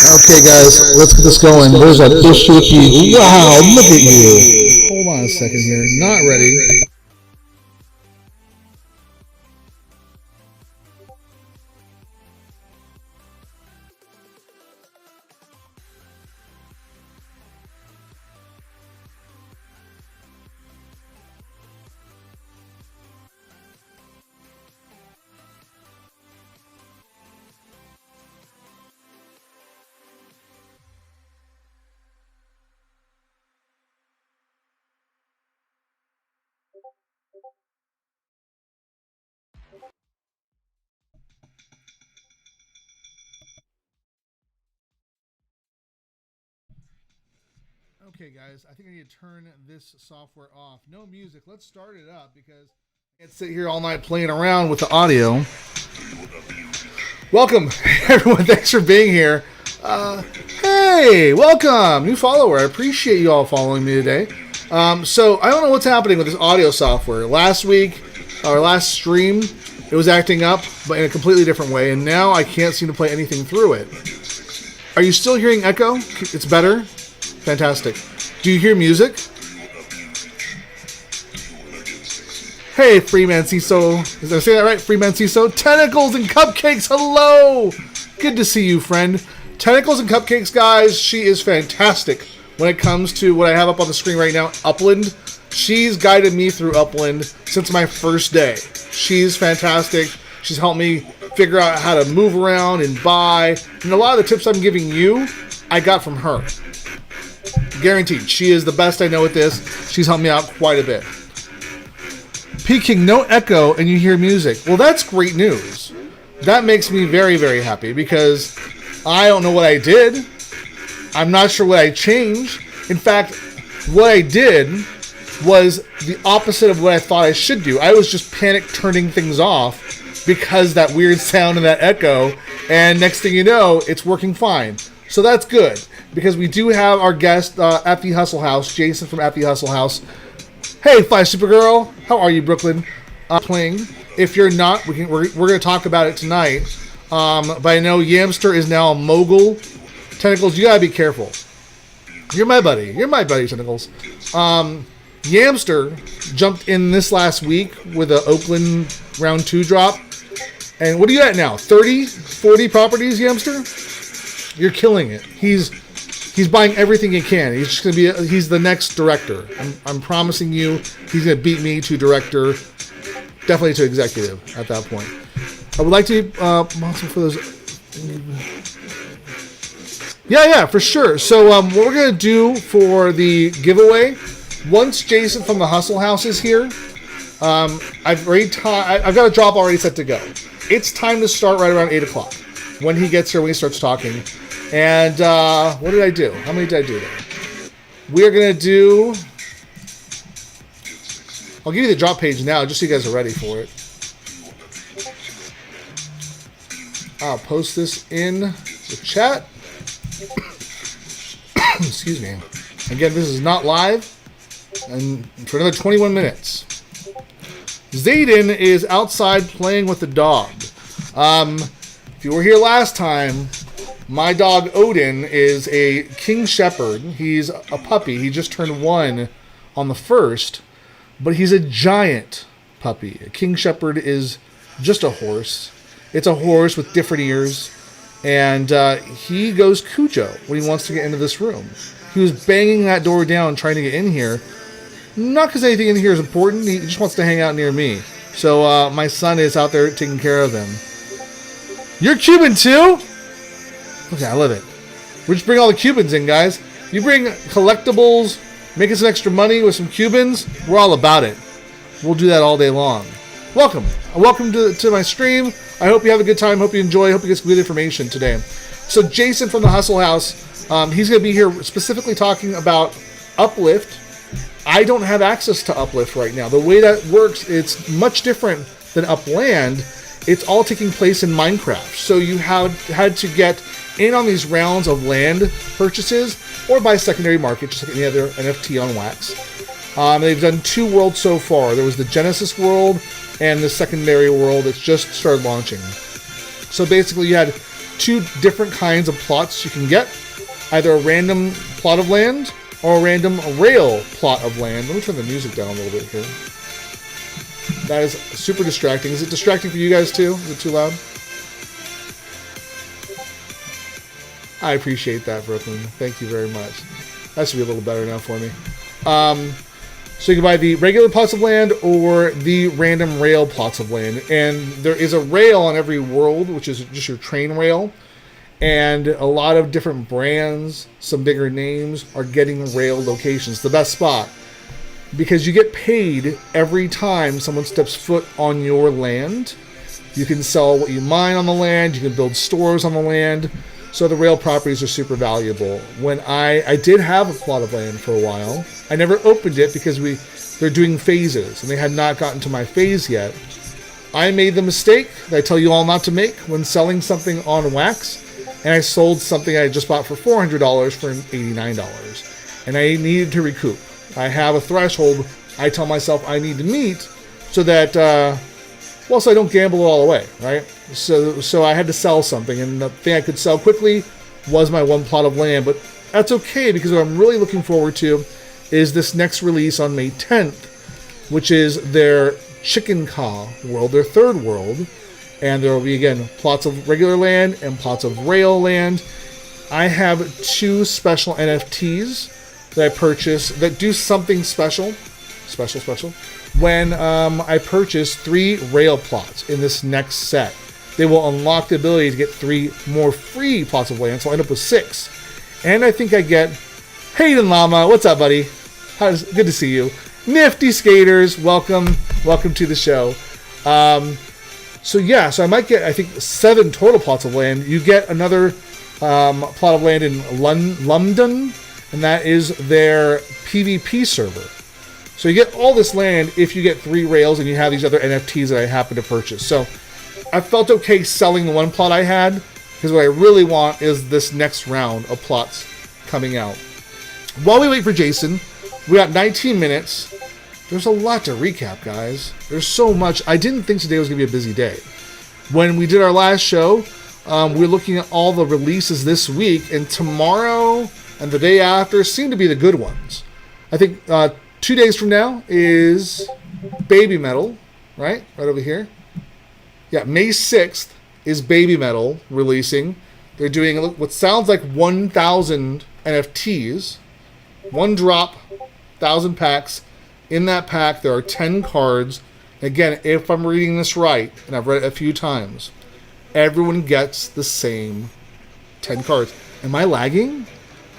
Okay, guys, let's get this going. There's that issue with you. Wow, look at you. Hold on a second here. Not ready. Okay, guys, I think I need to turn this software off. No music. Let's start it up because I can't sit here all night playing around with the audio. Welcome, everyone. Thanks for being here. Hey, welcome. New follower. I appreciate you all following me today. So I don't know what's happening with this audio software. Last week, or last stream, it was acting up, but in a completely different way, and now I can't seem to play anything through it. Are you still hearing echo? It's better? Fantastic. Do you hear music? Hey, Freeman Ciso. Did I say that right? Freeman Ciso. Tentacles and Cupcakes, hello! Good to see you, friend. Tentacles and Cupcakes, guys, she is fantastic when it comes to what I have up on the screen right now, Upland. She's guided me through Upland since my first day. She's fantastic. She's helped me figure out how to move around and buy. And a lot of the tips I'm giving you, I got from her. Guaranteed. She is the best I know at this. She's helped me out quite a bit. Peking, no echo and you hear music. Well, that's great news. That makes me very, very happy because I don't know what I did. I'm not sure what I changed. In fact, what I did was the opposite of what I thought I should do. I was just panic turning things off because that weird sound and that echo, and next thing you know, it's working fine. So that's good, because we do have our guest at the Hustle House, Jason from at the Hustle House. Hey, Fly Supergirl, how are you, Brooklyn? Playing. If you're not, we're going to talk about it tonight. But I know Yamster is now a mogul. Tentacles, you gotta be careful. You're my buddy. You're my buddy, Tentacles. Yamster jumped in this last week with an Oakland round 2 drop. And what are you at now? 30, 40 properties, Yamster? You're killing it. He's buying everything he can. He's just gonna be. He's the next director. I'm promising you, he's gonna beat me to director, definitely to executive at that point. I would like to for those. Yeah, for sure. So what we're gonna do for the giveaway, once Jason from the Hustle House is here, I've got a drop already set to go. It's time to start right around 8 o'clock when he gets here, when he starts talking. And what did I do? How many did I do there? We're going to do... I'll give you the drop page now, just so you guys are ready for it. I'll post this in the chat. Excuse me. Again, this is not live. And for another 21 minutes. Zayden is outside playing with the dog. If you were here last time... My dog Odin is a King Shepherd. He's a puppy. He just turned 1 on the 1st, but he's a giant puppy. A King Shepherd is just a horse. It's a horse with different ears, and he goes Cujo when he wants to get into this room. He was banging that door down trying to get in here, not because anything in here is important. He just wants to hang out near me. So my son is out there taking care of him. You're Cuban too? Okay, I love it. We just bring all the Cubans in, guys. You bring collectibles, making some extra money with some Cubans, we're all about it. We'll do that all day long. Welcome. Welcome to my stream. I hope you have a good time. Hope you enjoy. Hope you get some good information today. So Jason from the Hustle House, he's going to be here specifically talking about Uplift. I don't have access to Uplift right now. The way that works, it's much different than Upland. It's all taking place in Minecraft. So you had to get in on these rounds of land purchases or buy secondary market, just like any other NFT on WAXP. They've done 2 worlds so far. There was the Genesis world and the secondary world that's just started launching. So basically you had two different kinds of plots you can get. Either a random plot of land or a random rail plot of land. Let me turn the music down a little bit here. That is super distracting. Is it distracting for you guys too? Is it too loud? I appreciate that, Brooklyn. Thank you very much. That should be a little better now for me. So you can buy the regular plots of land or the random rail plots of land. And there is a rail on every world, which is just your train rail. And a lot of different brands, some bigger names, are getting rail locations. The best spot. Because you get paid every time someone steps foot on your land. You can sell what you mine on the land. You can build stores on the land. So the rail properties are super valuable. When I did have a plot of land for a while. I never opened it because they're doing phases. And they had not gotten to my phase yet. I made the mistake that I tell you all not to make when selling something on Wax. And I sold something I just bought for $400 for $89. And I needed to recoup. I have a threshold I tell myself I need to meet so that, so I don't gamble it all away, right? So I had to sell something. And the thing I could sell quickly was my one plot of land. But that's okay because what I'm really looking forward to is this next release on May 10th, which is their Chicken Ka world, their third world. And there will be, again, plots of regular land and plots of rail land. I have 2 special NFTs that I purchased that do something special. When I purchase 3 rail plots in this next set. They will unlock the ability to get 3 more free plots of land, so I'll end up with 6. And I think I get Hayden Llama. What's up, buddy? Good to see you. Nifty Skaters, welcome to the show. So I might get, I think, 7 total plots of land. You get another plot of land in London, and that is their PvP server. So you get all this land if you get 3 rails and you have these other NFTs that I happen to purchase. So I felt okay selling the one plot I had, because what I really want is this next round of plots coming out. While we wait for Jason, we got 19 minutes. There's a lot to recap, guys. There's so much. I didn't think today was going to be a busy day. When we did our last show, we were looking at all the releases this week, and tomorrow and the day after seem to be the good ones. I think 2 days from now is Baby Metal, right? Right over here. Yeah, May 6th is Baby Metal releasing. They're doing what sounds like 1,000 NFTs. 1 drop, 1,000 packs. In that pack, there are 10 cards. Again, if I'm reading this right, and I've read it a few times, everyone gets the same 10 cards. Am I lagging?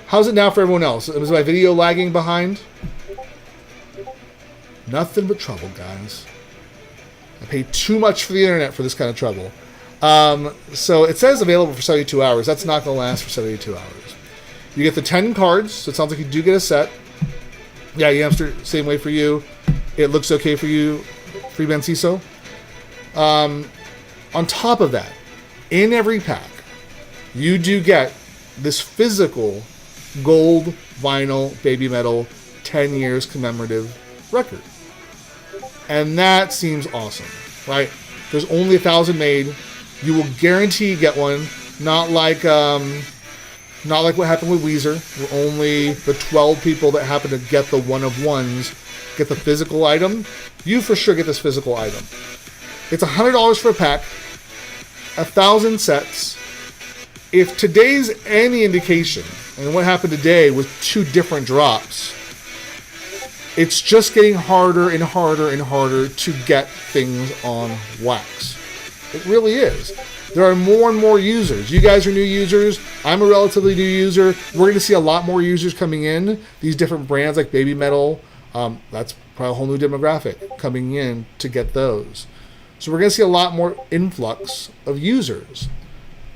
How's it now for everyone else? Is my video lagging behind? Nothing but trouble, guys. I pay too much for the internet for this kind of trouble. So it says available for 72 hours. That's not going to last for 72 hours. You get the 10 cards, so it sounds like you do get a set. Yeah, Yamster, same way for you. It looks okay for you, Freeman CISO. On top of that, in every pack, you do get this physical gold vinyl Baby Metal 10 years commemorative record. And that seems awesome, right? There's only 1,000 made. You will guarantee get one. Not like what happened with Weezer, where only the 12 people that happen to get the one of ones get the physical item. You for sure get this physical item. It's $100 for a pack, 1,000 sets. If today's any indication, and what happened today was 2 different drops, it's just getting harder and harder and harder to get things on Wax. It really is. There are more and more users. You guys are new users. I'm a relatively new user. We're going to see a lot more users coming in. These different brands like Baby Metal, that's probably a whole new demographic coming in to get those. So we're going to see a lot more influx of users.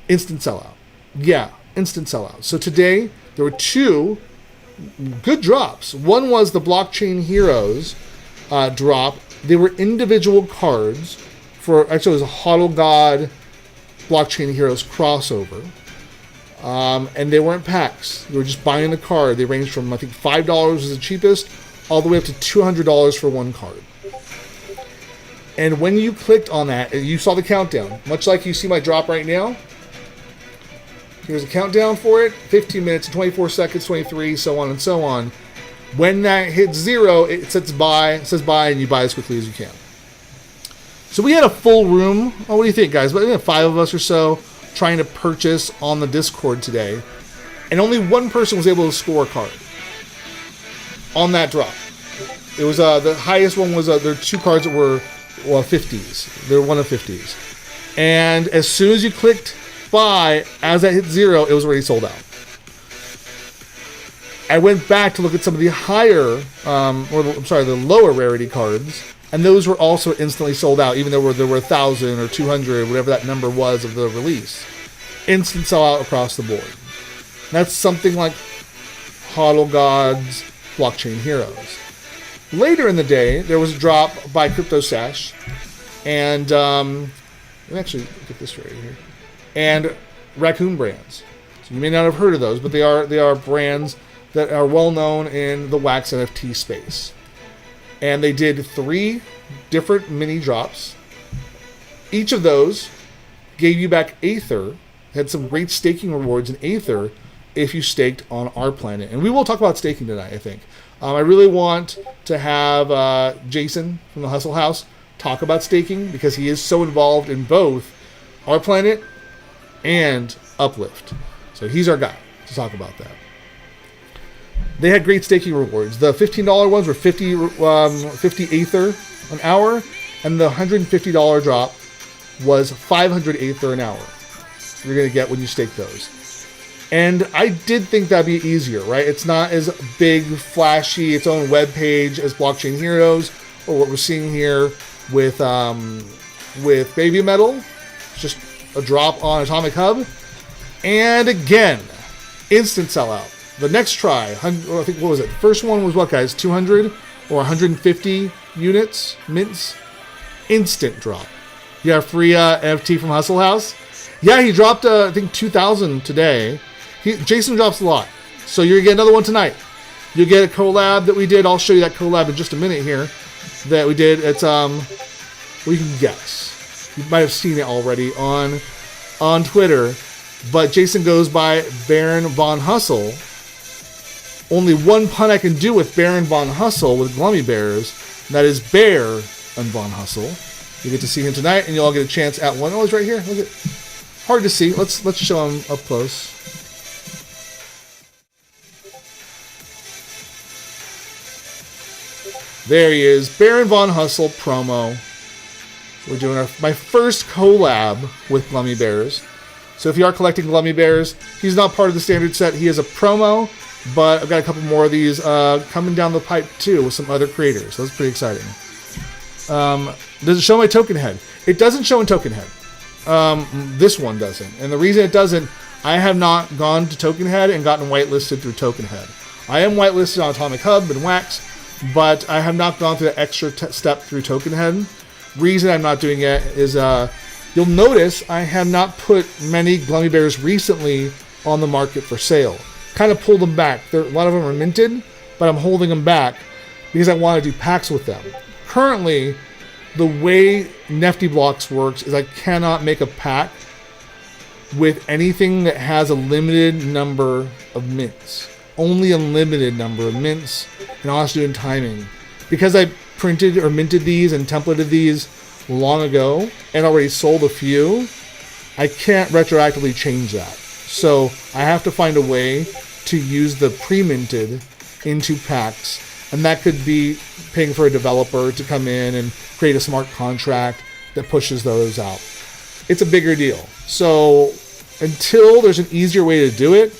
Instant sellout. Yeah, instant sellout. So today, there were 2 good drops. One was the Blockchain Heroes drop. They were individual cards for, actually it was a Hodl God Blockchain Heroes crossover. And they weren't packs. You were just buying the card. They ranged from, I think, $5 was the cheapest, all the way up to $200 for one card. And when you clicked on that, you saw the countdown. Much like you see my drop right now, Here's a countdown for it. 15 minutes, 24 seconds, 23, so on and so on. When that hits 0, it says buy, and you buy as quickly as you can. So we had a full room. Oh, what do you think, guys? We had 5 of us or so trying to purchase on the Discord today. And only one person was able to score a card on that drop. It was the highest one was there were 2 cards that were 50s. They were one of 50s. And as soon as you clicked buy, as that hit 0, it was already sold out. I went back to look at some of the higher, the lower rarity cards, and those were also instantly sold out, even though there were 1,000 or 200, whatever that number was of the release. Instant sell out across the board. And that's something like HODL Gods, Blockchain Heroes. Later in the day, there was a drop by CryptoStash, and let me actually get this right here, and Raccoon Brands. So you may not have heard of those, but they are brands that are well known in the WAXP NFT space. And they did 3 different mini drops. Each of those gave you back Aether, had some great staking rewards in Aether if you staked on our planet. And we will talk about staking tonight, I think. I really want to have Jason from the Hustle House talk about staking because he is so involved in both our planet and Uplift. So he's our guy to talk about that. They had great staking rewards. The $15 ones were 50 Aether an hour, and the $150 drop was 500 Aether an hour. You're going to get when you stake those. And I did think that'd be easier, right? It's not as big, flashy, its own web page as Blockchain Heroes, or what we're seeing here with Baby Metal. It's just a drop on Atomic Hub. And again, instant sellout. The next try, I think, what was it? The first one was what, guys? 200 or 150 units, mints? Instant drop. You got a free NFT from Hustle House? Yeah, he dropped, I think, 2,000 today. Jason drops a lot. So you're going to get another one tonight. You'll get a collab that we did. I'll show you that collab in just a minute here. That we did. It's, well, you can guess. You might have seen it already on Twitter. But Jason goes by Baron Von Hustle. Only one pun I can do with Baron Von Hustle with Glummy Bears. And that is Bear and Von Hustle. You get to see him tonight, and you'll all get a chance at one. Oh, he's right here. Look at, hard to see. Let's show him up close. There he is, Baron Von Hustle promo. We're doing my first collab with Glummy Bears. So if you are collecting Glummy Bears, he's not part of the standard set. He is a promo, but I've got a couple more of these coming down the pipe too with some other creators. So that's pretty exciting. Does it show my token head? It doesn't show in token head. This one doesn't. And the reason it doesn't, I have not gone to token head and gotten whitelisted through token head. I am whitelisted on Atomic Hub and WAXP, but I have not gone through the extra step through token head. Reason I'm not doing it is you'll notice I have not put many Glummy Bears recently on the market for sale. Kind of pulled them back. A lot of them are minted, but I'm holding them back because I want to do packs with them. Currently, the way NFT Blocks works is I cannot make a pack with anything that has a limited number of mints. Only a limited number of mints, and I'll have to do in timing. Because I printed or minted these and templated these long ago and already sold a few, I can't retroactively change that. So I have to find a way to use the pre-minted into packs, and that could be paying for a developer to come in and create a smart contract that pushes those out. It's a bigger deal. So until there's an easier way to do it,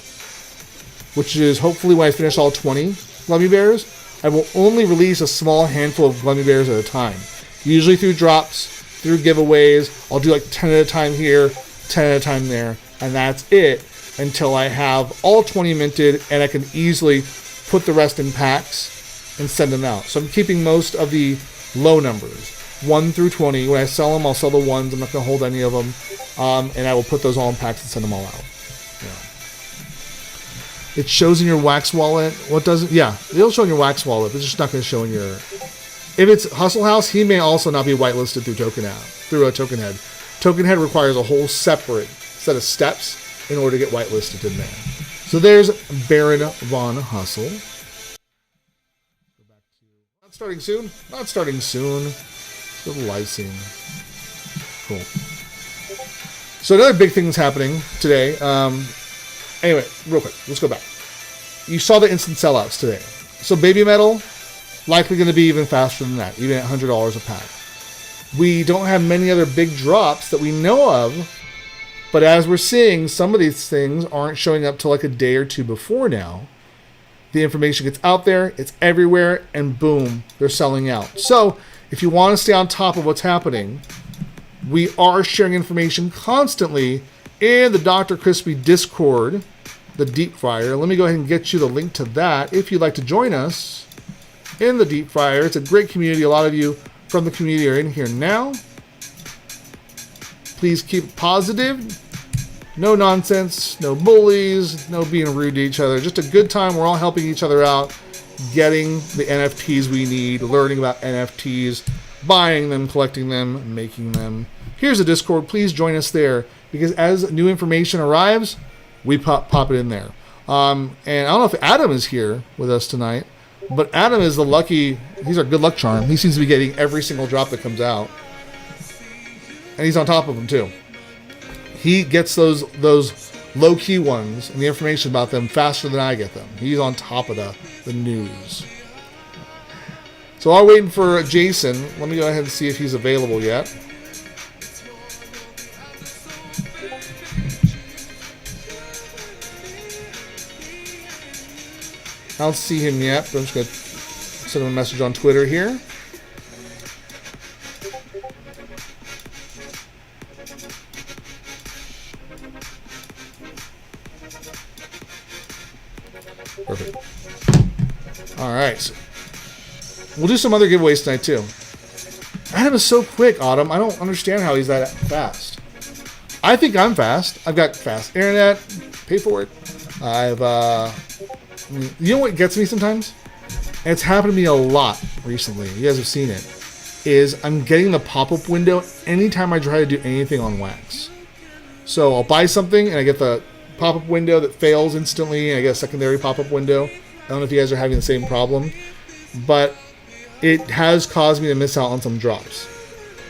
which is hopefully when I finish all 20 Glummy Bears, I will only release a small handful of Glummy Bears at a time. Usually through drops, through giveaways. I'll do like 10 at a time here, 10 at a time there, and that's it until I have all 20 minted and I can easily put the rest in packs and send them out. So I'm keeping most of the low numbers, 1 through 20. When I sell them, I'll sell the ones. I'm not going to hold any of them, and I will put those all in packs and send them all out. It shows in your Wax wallet. What doesn't? Yeah, it'll show in your Wax wallet, but it's just not going to show in your. If it's Hustle House, he may also not be whitelisted through a token head. Token head requires a whole separate set of steps in order to get whitelisted in there. So there's Baron Von Hustle. Not starting soon. Not starting soon. Still live scene. Cool. So another big thing that's happening today. Anyway, real quick, let's go back. You saw the instant sellouts today. So Baby Metal, likely going to be even faster than that, even at $100 a pack. We don't have many other big drops that we know of, but as we're seeing, some of these things aren't showing up till like a day or two before now. The information gets out there, it's everywhere, and boom, they're selling out. So if you want to stay on top of what's happening, we are sharing information constantly in the Dr. Crispy Discord, the Deep Fryer. Let me go ahead and get you the link to that if you'd like to join us in the Deep Fryer. It's a great community. A lot of you from the community are in here now. Please keep it positive. No nonsense, no bullies, no being rude to each other. Just a good time. We're all helping each other out, getting the NFTs we need, learning about NFTs, buying them, collecting them, making them. Here's a Discord. Please join us there, because as new information arrives, we pop it in there. And I don't know if Adam is here with us tonight, but Adam is the lucky, he's our good luck charm. He seems to be getting every single drop that comes out. And he's on top of them too. He gets those low-key ones and the information about them faster than I get them. He's on top of the news. So while we're waiting for Jason, let me go ahead and see if he's available yet. I don't see him yet, but I'm just going to send him a message on Twitter here. Perfect. All right. So we'll do some other giveaways tonight, too. Adam is so quick, Autumn. I don't understand how he's that fast. I think I'm fast. I've got fast internet. Pay for it. You know what gets me sometimes? And it's happened to me a lot recently. You guys have seen it. Is I'm getting the pop-up window anytime I try to do anything on Wax. So I'll buy something and I get the pop-up window that fails instantly, and I get a secondary pop-up window. I don't know if you guys are having the same problem, but it has caused me to miss out on some drops.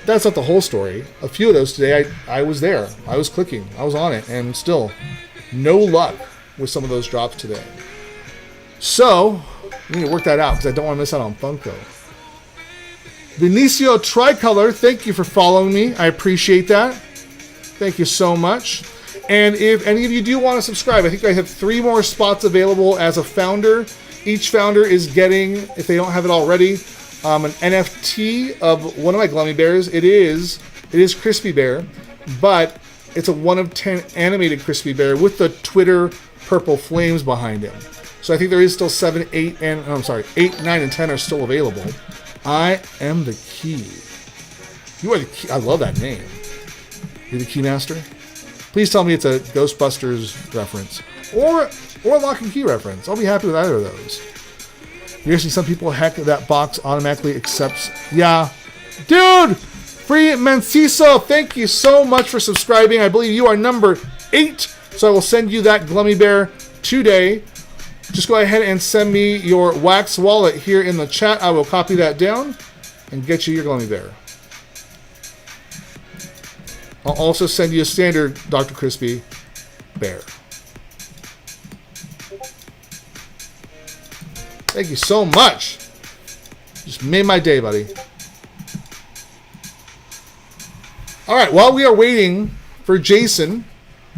That's not the whole story. A few of those today, I was there. I was clicking. I was on it, and still no luck with some of those drops today. So, we need to work that out because I don't want to miss out on Funko. Benicio Tricolor, thank you for following me. I appreciate that. Thank you so much. And if any of you do want to subscribe, I think I have 3 more spots available as a founder. Each founder is getting, if they don't have it already, an NFT of one of my Glummy Bears. It is Crispy Bear, but it's a 1 of 10 animated Crispy Bear with the Twitter purple flames behind him. So I think there is still 7, 8, 9, and 10 are still available. I am the key. You are the key. I love that name. You're the Keymaster? Please tell me it's a Ghostbusters reference. Or a Lock and Key reference. I'll be happy with either of those. You're see some people, heck, that box automatically accepts. Yeah. Dude! Free Manciso, thank you so much for subscribing. I believe you are number 8. So I will send you that Glummy Bear today. Just go ahead and send me your Wax wallet here in the chat. I will copy that down and get you your Glummy Bear. I'll also send you a standard Dr. Crispy Bear. Thank you so much. Just made my day, buddy. All right, while we are waiting for Jason,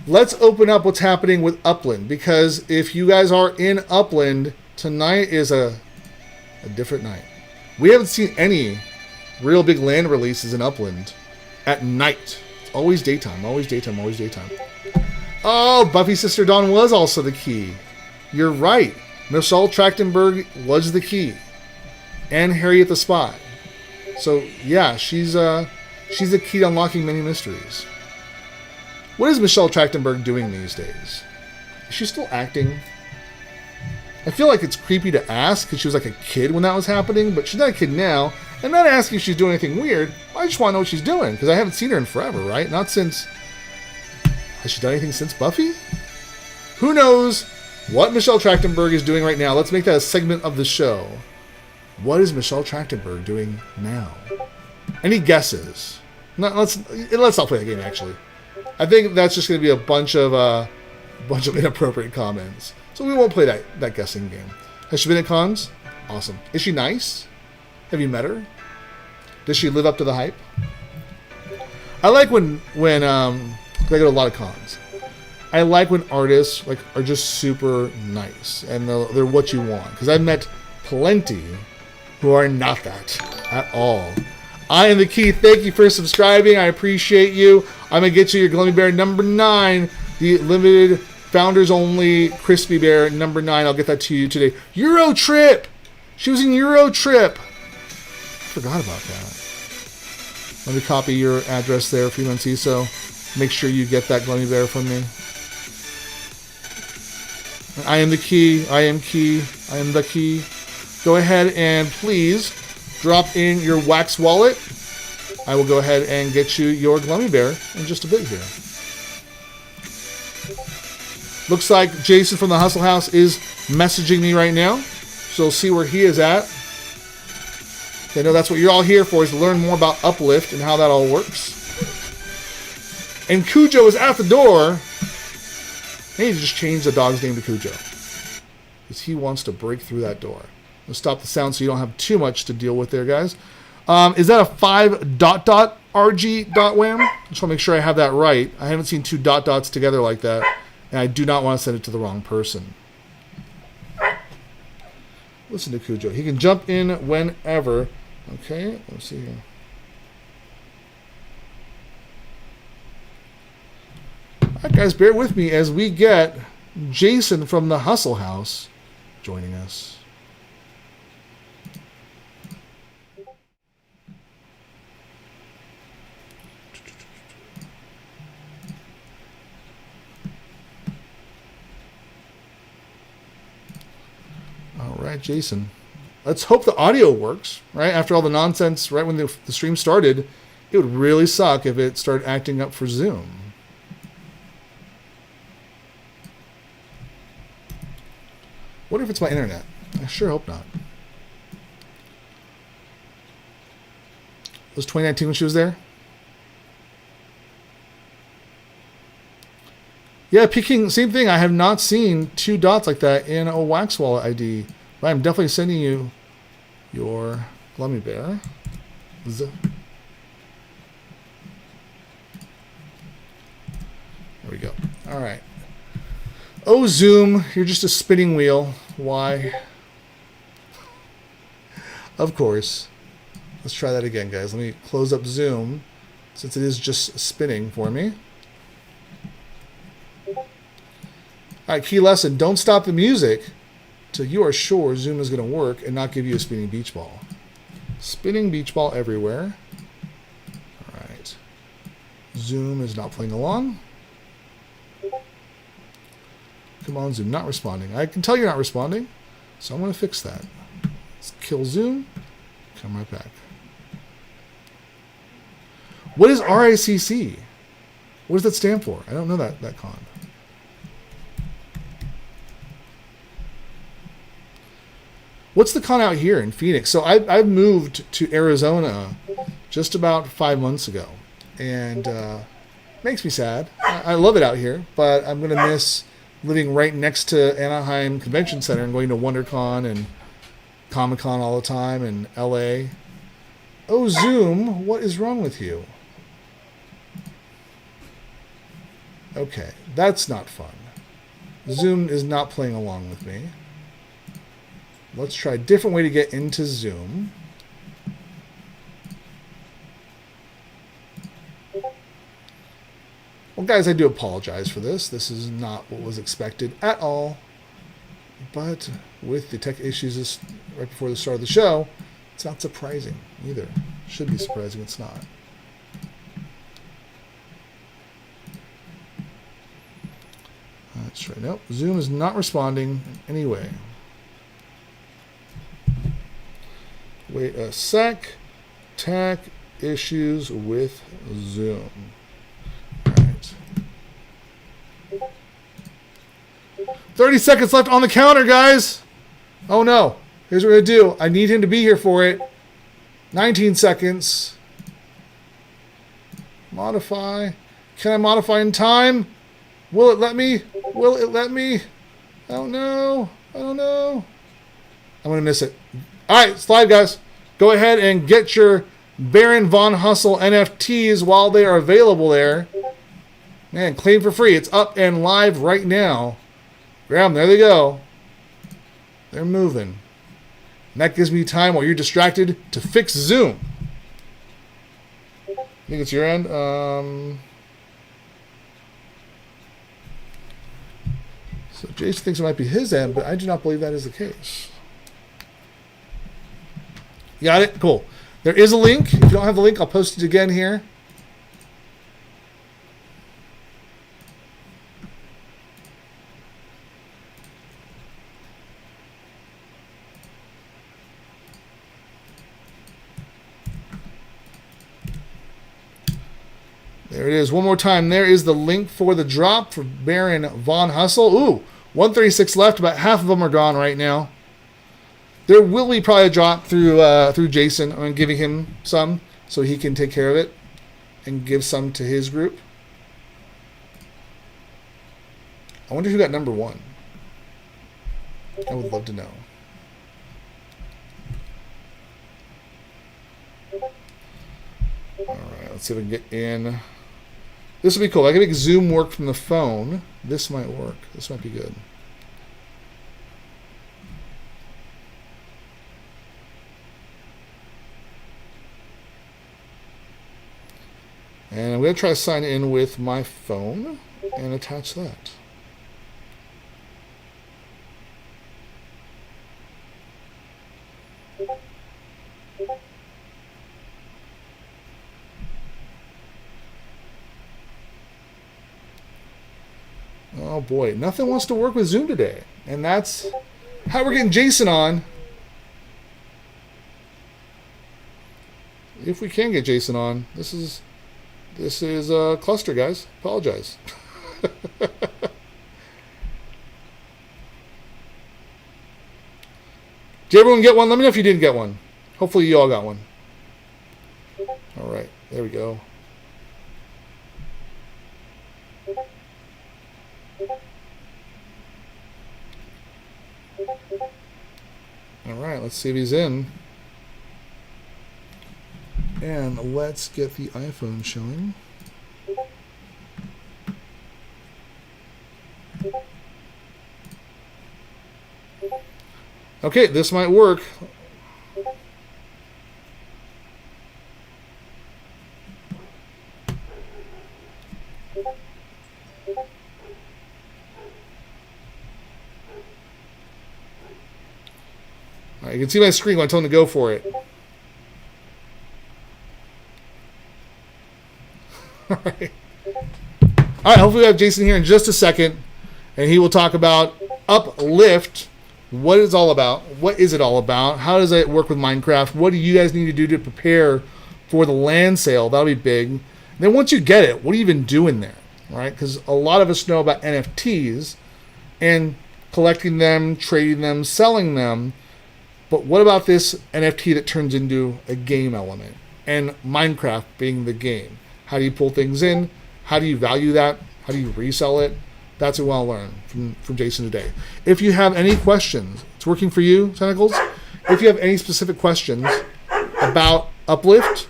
let's open up what's happening with Upland, because if you guys are in Upland, tonight is a different night. We haven't seen any real big land releases in Upland at night. It's always daytime, always daytime, always daytime. Oh, Buffy Sister Dawn was also the key. You're right. Michelle Trachtenberg was the key. And Harriet the Spy. So, yeah, she's the key to unlocking many mysteries. What is Michelle Trachtenberg doing these days? Is she still acting? I feel like it's creepy to ask because she was like a kid when that was happening, but she's not a kid now. I'm not asking if she's doing anything weird. I just want to know what she's doing because I haven't seen her in forever, right? Not since... Has she done anything since Buffy? Who knows what Michelle Trachtenberg is doing right now? Let's make that a segment of the show. What is Michelle Trachtenberg doing now? Any guesses? No, let's not play the game, actually. I think that's just going to be a bunch of inappropriate comments. So we won't play that guessing game. Has she been at cons? Awesome. Is she nice? Have you met her? Does she live up to the hype? I like when I go to a lot of cons. I like when artists are just super nice and they're what you want. Because I've met plenty who are not that at all. I am the Key. Thank you for subscribing. I appreciate you. I'm going to get you your Glummy Bear number 9, the limited founders only crispy bear number 9. I'll get that to you today. Euro Trip. She was in Euro Trip. I forgot about that. Let me copy your address there, Freeman CISO. Make sure you get that Glummy Bear from me. I am the Key. I am Key. I am the Key. Go ahead and please drop in your WAXP wallet. I will go ahead and get you your Glummy Bear in just a bit here. Looks like Jason from the Hustle House is messaging me right now. So we'll see where he is at. I know that's what you're all here for, is to learn more about Uplift and how that all works. And Cujo is at the door. I need to just change the dog's name to Cujo, because he wants to break through that door. I'll stop the sound so you don't have too much to deal with there, guys. Is that a 5.rg.wham? I just want to make sure I have that right. I haven't seen 2 dots together like that, and I do not want to send it to the wrong person. Listen to Cujo. He can jump in whenever. Okay, let's see here. All right, guys, bear with me as we get Jason from the Hustle House joining us. All right, Jason. Let's hope the audio works, right? After all the nonsense, right when the stream started, it would really suck if it started acting up for Zoom. What if it's my internet? I sure hope not. Was 2019 when she was there? Yeah, peeking, same thing. I have not seen 2 dots like that in a WAXP wallet ID. But I'm definitely sending you your Glummy Bear. There we go. All right. Oh, Zoom, you're just a spinning wheel. Why? Of course. Let's try that again, guys. Let me close up Zoom, since it is just spinning for me. All right, key lesson. Don't stop the music till you are sure Zoom is going to work and not give you a spinning beach ball. Spinning beach ball everywhere. All right. Zoom is not playing along. Come on, Zoom. Not responding. I can tell you're not responding, so I'm going to fix that. Let's kill Zoom. Come right back. What is RICC? What does that stand for? I don't know that con. What's the con out here in Phoenix? So I've moved to Arizona just about 5 months ago, and makes me sad. I love it out here, but I'm going to miss living right next to Anaheim Convention Center and going to WonderCon and Comic-Con all the time in LA. Oh, Zoom, what is wrong with you? Okay, that's not fun. Zoom is not playing along with me. Let's try a different way to get into Zoom. Well, guys, I do apologize for this. This is not what was expected at all. But with the tech issues right before the start of the show, it's not surprising either. Should be surprising, it's not. Let's try. Nope, Zoom is not responding in any way. Wait a sec. Tech issues with Zoom. 30 seconds left on the counter, guys. Oh no. Here's what we're going to do. I need him to be here for it. 19 seconds. Modify. Can I modify in time? Will it let me? Will it let me? I don't know. I don't know. I'm going to miss it. All right, slide, guys. Go ahead and get your Baron Von Hustle NFTs while they are available there. Man, claim for free. It's up and live right now. Grab them. There they go. They're moving. And that gives me time while you're distracted to fix Zoom. I think it's your end. So Jason thinks it might be his end, but I do not believe that is the case. Got it? Cool. There is a link. If you don't have the link, I'll post it again here. There it is. One more time. There is the link for the drop for Baron Von Hustle. Ooh, 136 left. About half of them are gone right now. There will be probably a drop through Jason. I'm giving him some so he can take care of it and give some to his group. I wonder who got number one. I would love to know. All right, let's see if we can get in. This will be cool. I can make Zoom work from the phone. This might work. This might be good. And I'm going to try to sign in with my phone and attach that. Oh boy, nothing wants to work with Zoom today. And that's how we're getting Jason on. If we can get Jason on. This is a cluster, guys. Apologize. Did everyone get one? Let me know if you didn't get one. Hopefully you all got one. All right, there we go. All right, let's see if he's in. And let's get the iPhone showing. Okay, this might work. All right, you can see my screen when I told him to go for it. All right. All right, hopefully we have Jason here in just a second, and he will talk about Uplift, what it's all about, what is it all about, how does it work with Minecraft, what do you guys need to do to prepare for the land sale, that'll be big. And then once you get it, what do you even do in there, right? Because a lot of us know about NFTs and collecting them, trading them, selling them, but what about this NFT that turns into a game element, and Minecraft being the game? How do you pull things in? How do you value that? How do you resell it? That's what we want to learn from Jason today. If you have any questions, it's working for you, Tentacles. If you have any specific questions about Uplift,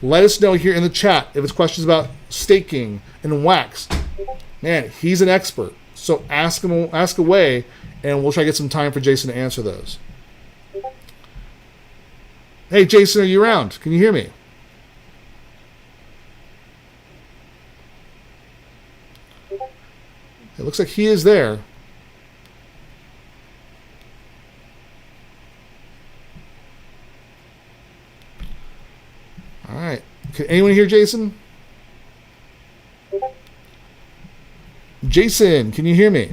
let us know here in the chat. If it's questions about staking and wax, man, he's an expert. So ask away, and we'll try to get some time for Jason to answer those. Hey, Jason, are you around? Can you hear me? It looks like he is there. All right. Can anyone hear Jason? Jason, can you hear me?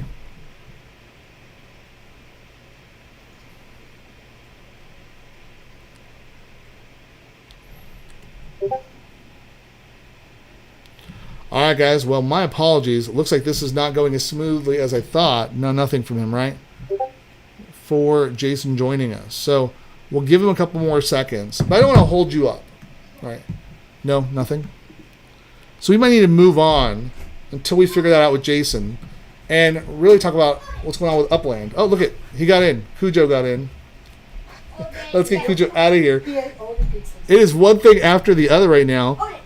All right, guys. Well, my apologies. It looks like this is not going as smoothly as I thought. No, nothing from him, right? For Jason joining us. So we'll give him a couple more seconds. But I don't want to hold you up. All right. No, nothing. So we might need to move on until we figure that out with Jason and really talk about what's going on with Upland. Oh, look it. He got in. Cujo got in. Let's get Cujo out of here. It is one thing after the other right now.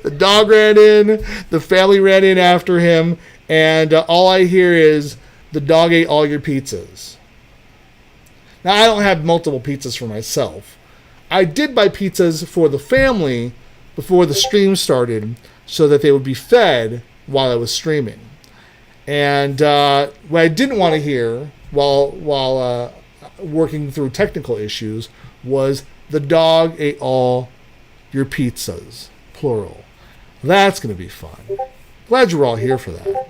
The dog ran in, the family ran in after him, and all I hear is the dog ate all your pizzas. Now, I don't have multiple pizzas for myself. I did buy pizzas for the family before the stream started so that they would be fed while I was streaming. And what I didn't want to hear while working through technical issues was the dog ate all your pizzas, plural. That's going to be fun. Glad you're all here for that.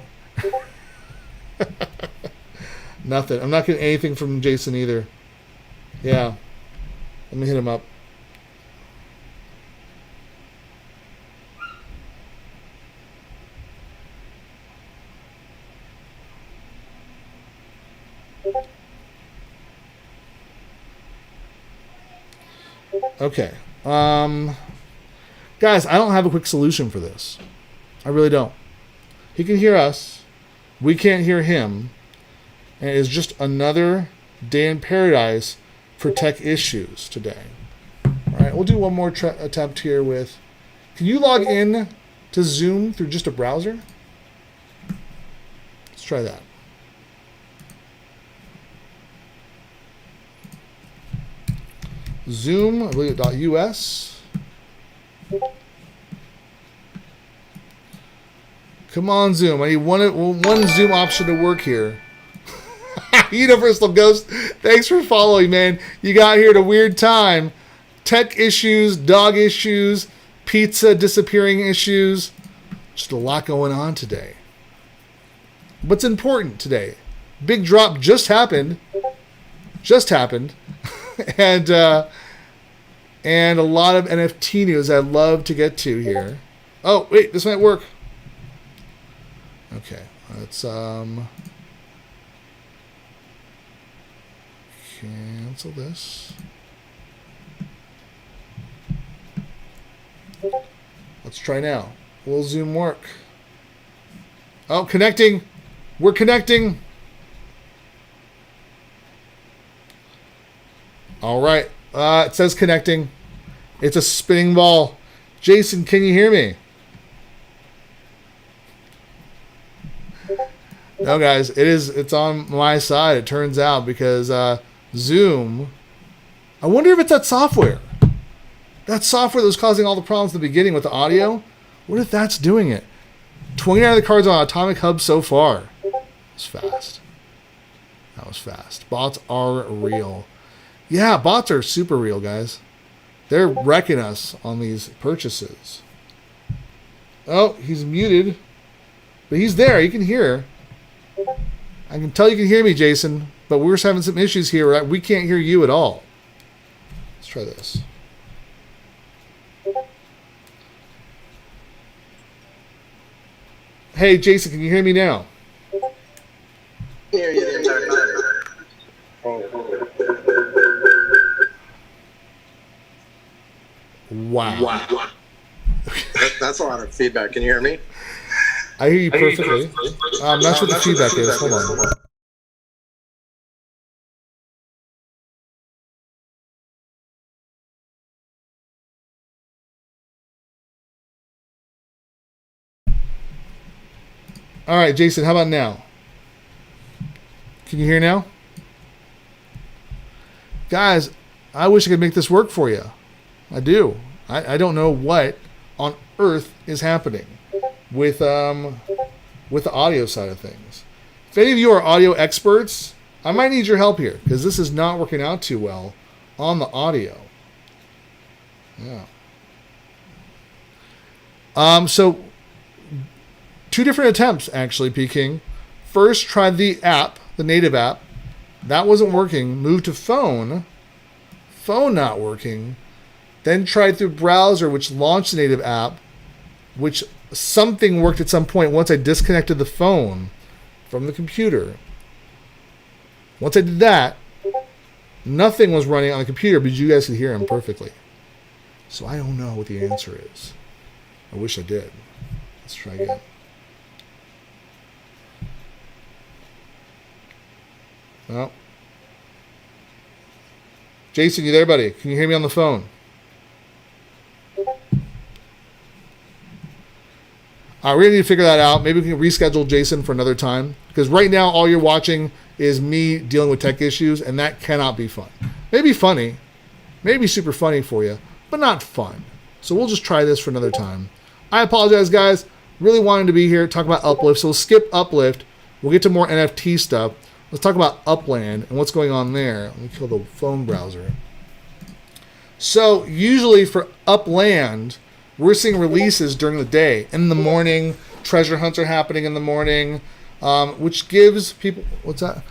Nothing. I'm not getting anything from Jason either. Yeah. Let me hit him up. Okay. Guys, I don't have a quick solution for this. I really don't. He can hear us. We can't hear him. And it is just another day in paradise for tech issues today. All right, we'll do one more attempt here with... Can you log in to Zoom through just a browser? Let's try that. Zoom, I believe .us. Come on, Zoom. I need one Zoom option to work here. Universal Ghost, thanks for following, man. You got here at a weird time. Tech issues, dog issues, pizza disappearing issues. Just a lot going on today. What's important today? Big drop just happened. And a lot of NFT news I'd love to get to here. Oh, wait, this might work. Okay, let's cancel this. Let's try now. Will Zoom work? Oh, connecting. We're connecting. All right. It says connecting. It's a spinning ball. Jason, can you hear me? No, guys. It's on my side, it turns out, because Zoom... I wonder if it's that software. That software that was causing all the problems at the beginning with the audio. What if that's doing it? 29 of the cards on Atomic Hub so far. That was fast. That was fast. Bots are real. Yeah, bots are super real, guys. They're wrecking us on these purchases. Oh, he's muted. But he's there. You can hear. I can tell you can hear me, Jason. But we're just having some issues here. Right? We can't hear you at all. Let's try this. Hey, Jason, can you hear me now? Hear you. Wow. That's a lot of feedback. Can you hear me? I hear you perfectly. I'm not sure what the feedback is. Hold on. All right, Jason, how about now? Can you hear now? Guys, I wish I could make this work for you. I do. I don't know what on earth is happening with the audio side of things. If any of you are audio experts, I might need your help here because this is not working out too well on the audio. Yeah. So two different attempts actually, Peking. First, tried the app, the native app. That wasn't working. Moved to phone. Phone not working. then tried through browser, which launched the native app, which something worked at some point once I disconnected the phone from the computer. Once I did that, nothing was running on the computer, but you guys could hear him perfectly. So I don't know what the answer is. I wish I did. Let's try again. Well, Jason, you there, buddy? Can you hear me on the phone? We're going to need to figure that out. Maybe we can reschedule Jason for another time. Because right now, all you're watching is me dealing with tech issues, and that cannot be fun. Maybe funny. Maybe super funny for you, but not fun. So we'll just try this for another time. I apologize, guys. Really wanted to be here, talk about Uplift. So we'll skip Uplift. We'll get to more NFT stuff. Let's talk about Upland and what's going on there. Let me kill the phone browser. So usually for Upland, we're seeing releases during the day. In the morning, treasure hunts are happening in the morning, which gives people, what's that?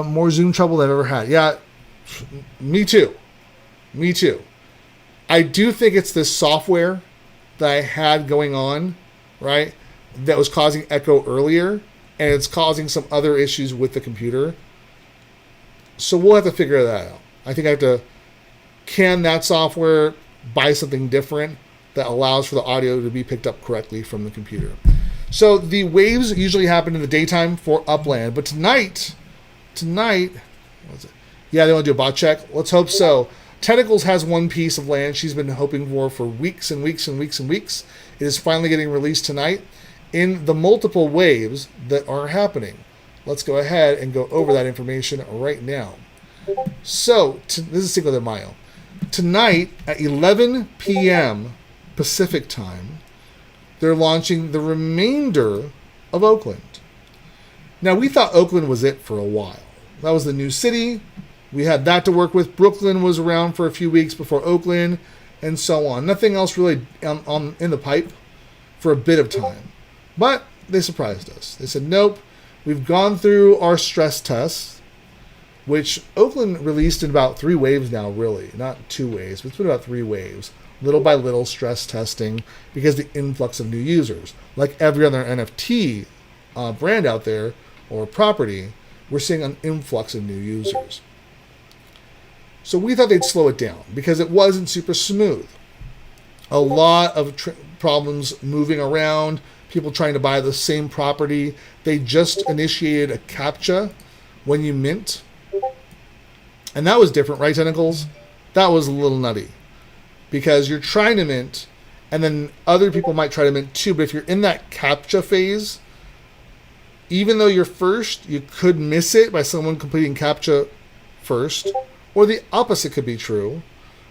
More Zoom trouble than I've ever had. Yeah, me too. Me too. I do think it's this software that I had going on, right, that was causing echo earlier, and it's causing some other issues with the computer. So we'll have to figure that out. I think I have to, can that software buy something different that allows for the audio to be picked up correctly from the computer. So the waves usually happen in the daytime for Upland, but tonight, what's it? Yeah, they want to do a bot check. Let's hope so. Tentacles has one piece of land she's been hoping for weeks and weeks and weeks and weeks. It is finally getting released tonight in the multiple waves that are happening. Let's go ahead and go over that information right now. So, this is Cinco de Mayo. Tonight at 11 p.m. Pacific time, they're launching the remainder of Oakland. Now, we thought Oakland was it for a while. That was the new city. We had that to work with. Brooklyn was around for a few weeks before Oakland, and so on. Nothing else really in the pipe for a bit of time. But they surprised us. They said, nope, we've gone through our stress tests, which Oakland released in about 3 waves now, really. Not 2 waves, but it's been about 3 waves. Little by little stress testing because the influx of new users. Like every other NFT brand out there or property, we're seeing an influx of new users. So we thought they'd slow it down because it wasn't super smooth. A lot of problems moving around, people trying to buy the same property. They just initiated a CAPTCHA when you mint. And that was different, right, Tentacles? That was a little nutty. Because you're trying to mint, and then other people might try to mint too. But if you're in that CAPTCHA phase, even though you're first, you could miss it by someone completing CAPTCHA first. Or the opposite could be true,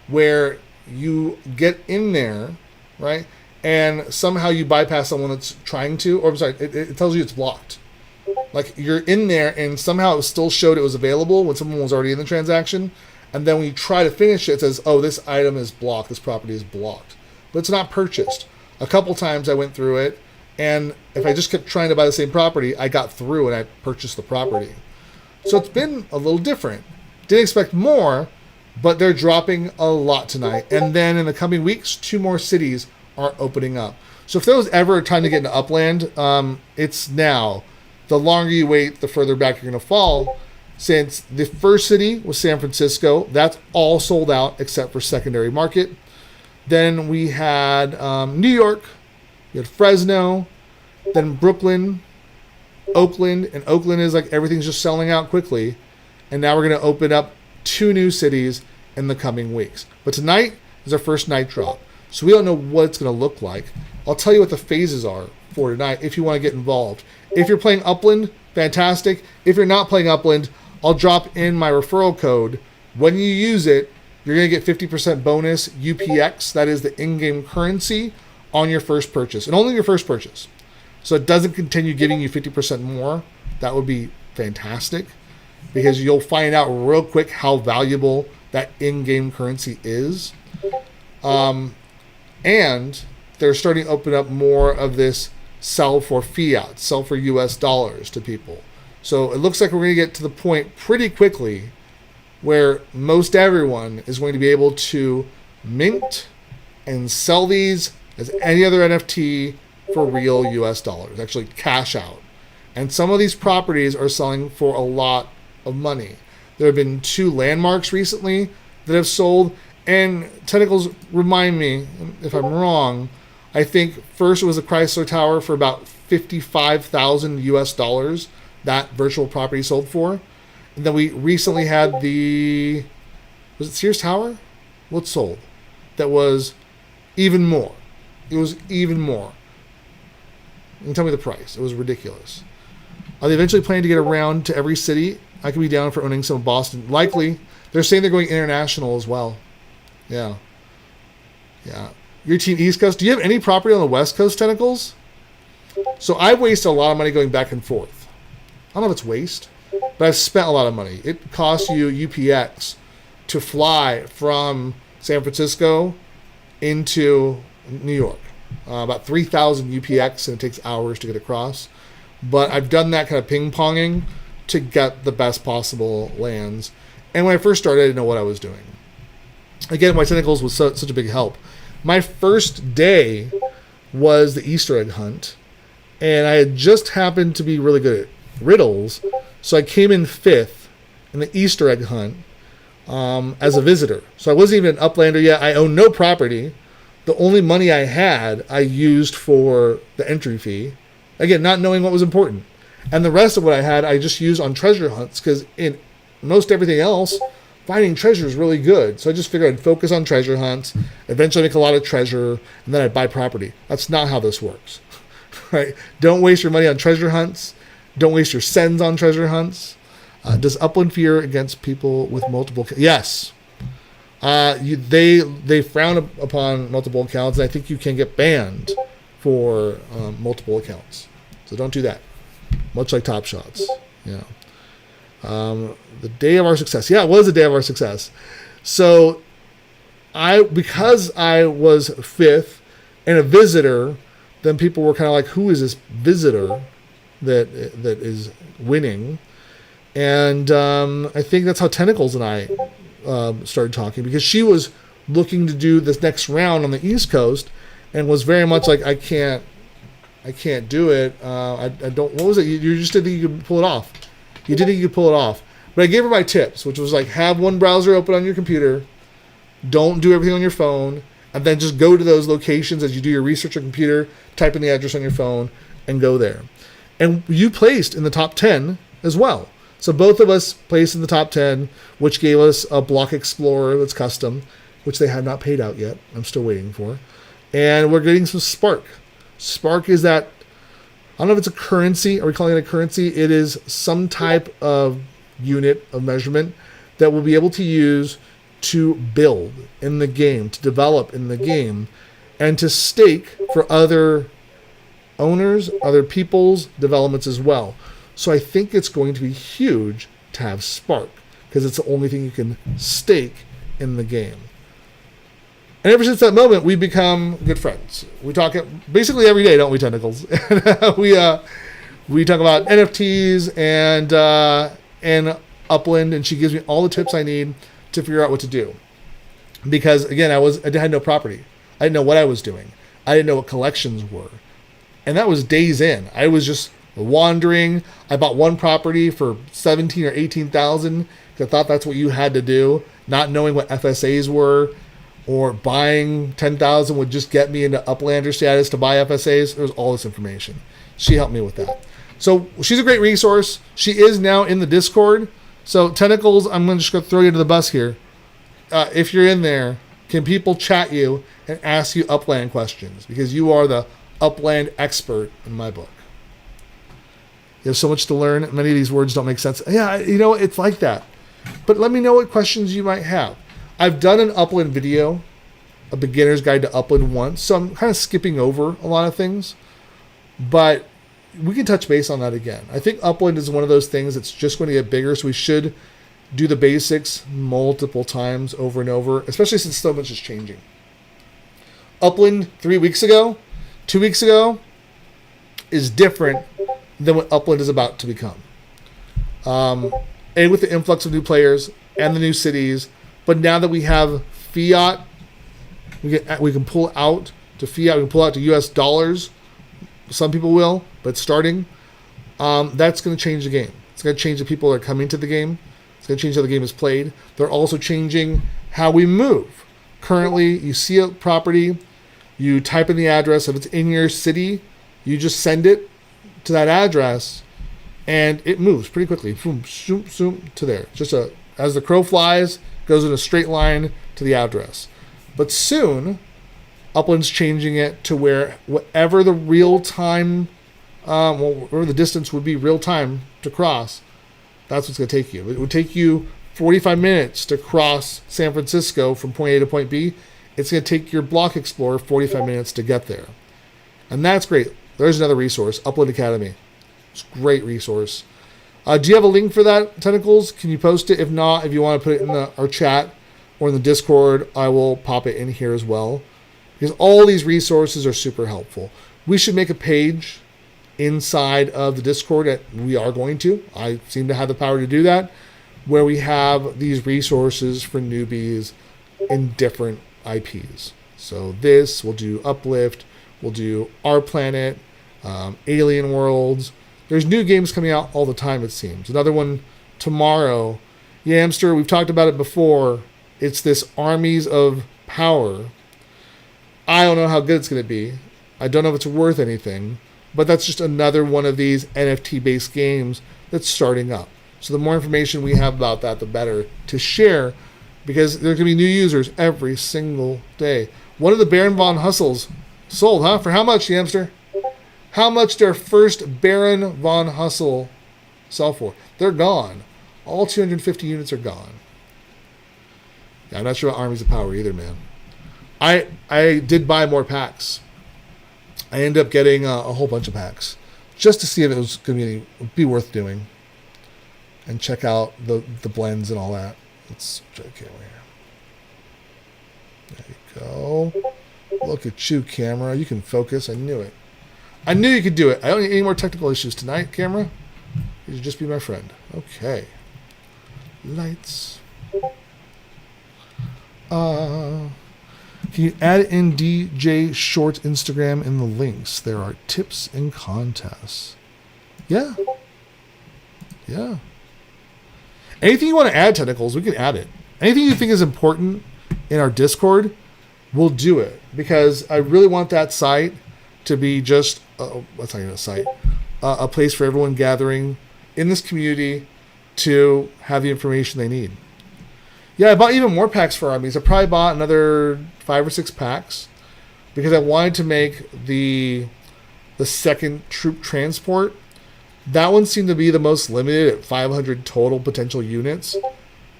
where you get in there, right, and somehow you bypass someone that's trying to, or I'm sorry, it tells you it's blocked. Like you're in there and somehow it still showed it was available when someone was already in the transaction, and then when you try to finish it, it says, oh, this item is blocked, this property is blocked. But it's not purchased. A couple times I went through it, and if I just kept trying to buy the same property, I got through and I purchased the property. So it's been a little different. Didn't expect more, but they're dropping a lot tonight. And then in the coming weeks, 2 more cities are opening up. So if there was ever a time to get into Upland, it's now. The longer you wait, the further back you're going to fall. Since the first city was San Francisco, that's all sold out except for secondary market. Then we had New York, we had Fresno, then Brooklyn, Oakland, and Oakland is like everything's just selling out quickly. And now we're going to open up 2 new cities in the coming weeks. But tonight is our first night drop. So we don't know what it's going to look like. I'll tell you what the phases are for tonight if you want to get involved. If you're playing Upland, fantastic. If you're not playing Upland, I'll drop in my referral code. When you use it, you're going to get 50% bonus UPX. That is the in-game currency on your first purchase. And only your first purchase. So it doesn't continue giving you 50% more. That would be fantastic. Because you'll find out real quick how valuable that in-game currency is. And they're starting to open up more of this sell for fiat, sell for US dollars to people. So it looks like we're going to get to the point pretty quickly where most everyone is going to be able to mint and sell these as any other NFT for real US dollars, actually cash out. And some of these properties are selling for a lot of money. There have been 2 landmarks recently that have sold, and Tentacles, remind me if I'm wrong, I think first it was a Chrysler Tower for about 55,000 US dollars that virtual property sold for. And then we recently had was it Sears Tower? What sold? That was even more. It was even more. And tell me the price. It was ridiculous. Are they eventually planning to get around to every city? I could be down for owning some of Boston. Likely. They're saying they're going international as well. Yeah. Yeah. Your team East Coast. Do you have any property on the West Coast, Tentacles? So I've wasted a lot of money going back and forth. I don't know if it's waste, but I've spent a lot of money. It costs you UPX to fly from San Francisco into New York. About 3,000 UPX, and it takes hours to get across. But I've done that kind of ping-ponging to get the best possible lands. And when I first started, I didn't know what I was doing. Again, my Tentacles was such a big help. My first day was the Easter egg hunt, and I had just happened to be really good at riddles, so I came in 5th in the Easter egg hunt as a visitor. So I wasn't even an Uplander yet. I owned no property. The only money I had, I used for the entry fee. Again, not knowing what was important. And the rest of what I had, I just used on treasure hunts, because in most everything else, finding treasure is really good. So I just figured I'd focus on treasure hunts, eventually make a lot of treasure, and then I'd buy property. That's not how this works. Right? Don't waste your money on treasure hunts. Don't waste your sends on treasure hunts. Does Upland fear against people with multiple? Yes. They frown upon multiple accounts, and I think you can get banned for multiple accounts. So don't do that. Much like Top Shots. Yeah. The day of our success. Yeah, it was the day of our success. So because I was 5th and a visitor, then people were kind of like, who is this visitor that is winning? And I think that's how Tentacles and I started talking, because she was looking to do this next round on the East Coast and was very much like, I can't do it. I don't. What was it? You just didn't think you could pull it off. You didn't think you could pull it off. But I gave her my tips, which was like, have one browser open on your computer, don't do everything on your phone, and then just go to those locations as you do your research on your computer, type in the address on your phone, and go there. And you placed in the top 10 as well. So both of us placed in the top 10, which gave us a Block Explorer that's custom, which they have not paid out yet. I'm still waiting for. And we're getting some Spark. Spark is that, I don't know if it's a currency. Are we calling it a currency? It is some type of unit of measurement that we'll be able to use to build in the game, to develop in the game, and to stake for other owners, other people's developments as well. So I think it's going to be huge to have Spark, because it's the only thing you can stake in the game. And ever since that moment, we've become good friends. We talk basically every day, don't we, Tentacles? we talk about NFTs and Upland, and she gives me all the tips I need to figure out what to do. Because again, I had no property. I didn't know what I was doing. I didn't know what collections were, and that was days in. I was just wandering. I bought one property for 17 or 18,000 because I thought that's what you had to do, not knowing what FSAs were, or buying 10,000 would just get me into Uplander status to buy FSAs. There was all this information. She helped me with that. So she's a great resource. She is now in the Discord. So Tentacles, I'm just going to throw you to the bus here. If you're in there, can people chat you and ask you Upland questions? Because you are the Upland expert in my book. You have so much to learn. Many of these words don't make sense. Yeah, it's like that. But let me know what questions you might have. I've done an Upland video, a beginner's guide to Upland once, so I'm kind of skipping over a lot of things. But we can touch base on that again. I think Upland is one of those things that's just going to get bigger, so we should do the basics multiple times over and over, especially since so much is changing. Upland 3 weeks ago, 2 weeks ago, is different than what Upland is about to become. And with the influx of new players and the new cities, but now that we have fiat We can pull out to fiat. We can pull out to U.S. dollars. Some people will, but starting, that's going to change the game. It's going to change the people that are coming to the game. It's going to change how the game is played. They're also changing how we move. Currently, you see a property, you type in the address. If it's in your city, you just send it to that address, and it moves pretty quickly. Boom, zoom, zoom, to there. Just as the crow flies, goes in a straight line to the address. But soon, Upland's changing it to where whatever the real time, whatever the distance would be real time to cross, that's what's going to take you. It would take you 45 minutes to cross San Francisco from point A to point B. It's going to take your Block Explorer 45 minutes to get there. And that's great. There's another resource, Upland Academy. It's a great resource. Do you have a link for that, Tentacles? Can you post it? If not, if you want to put it in our chat or in the Discord, I will pop it in here as well. Because all these resources are super helpful. We should make a page inside of the Discord that we are going to. I seem to have the power to do that, where we have these resources for newbies in different IPs. So this, we'll do Uplift, we'll do Our Planet, Alien Worlds. There's new games coming out all the time, it seems. Another one tomorrow. Yamster, we've talked about it before. It's this Armies of Power. I don't know how good it's going to be. I don't know if it's worth anything. But that's just another one of these NFT-based games that's starting up. So the more information we have about that, the better to share, because there's going to be new users every single day. One of the Baron von Hustles sold, huh? For how much, Yamster? How much their first Baron von Hustle sell for? They're gone. All 250 units are gone. Yeah, I'm not sure about Armies of Power either, man. I did buy more packs. I ended up getting a whole bunch of packs just to see if it was going to be worth doing, and check out the blends and all that. Let's check camera here. There you go. Look at you, camera. You can focus. I knew it. I knew you could do it. I don't need any more technical issues tonight, camera. You should just be my friend. Okay. Lights. Can you add in DJ Short's Instagram in the links? There are tips and contests. Yeah. Yeah. Anything you want to add, Tentacles, we can add it. Anything you think is important in our Discord, we'll do it. Because I really want that site to be just, what's not even a site, a place for everyone gathering in this community to have the information they need. Yeah, I bought even more packs for armies. I probably bought another 5 or 6 packs because I wanted to make the second troop transport. That one seemed to be the most limited at 500 total potential units.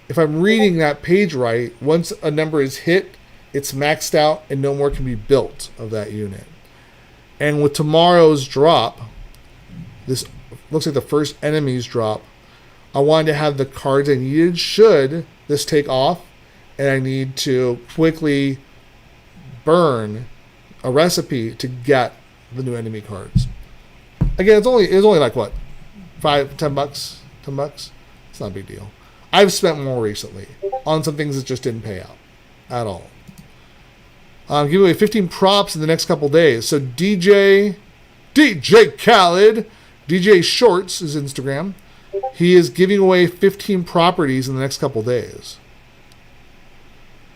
If I'm reading that page right, once a number is hit, it's maxed out and no more can be built of that unit. And with tomorrow's drop, this looks like the first enemies drop, I wanted to have the cards I needed should this take off, and I need to quickly burn a recipe to get the new enemy cards. Again, it was only like what, $10? $10? It's not a big deal. I've spent more recently on some things that just didn't pay out at all. Give away 15 props in the next couple days. So DJ Khaled, DJ Shorts is Instagram. He is giving away 15 properties in the next couple days.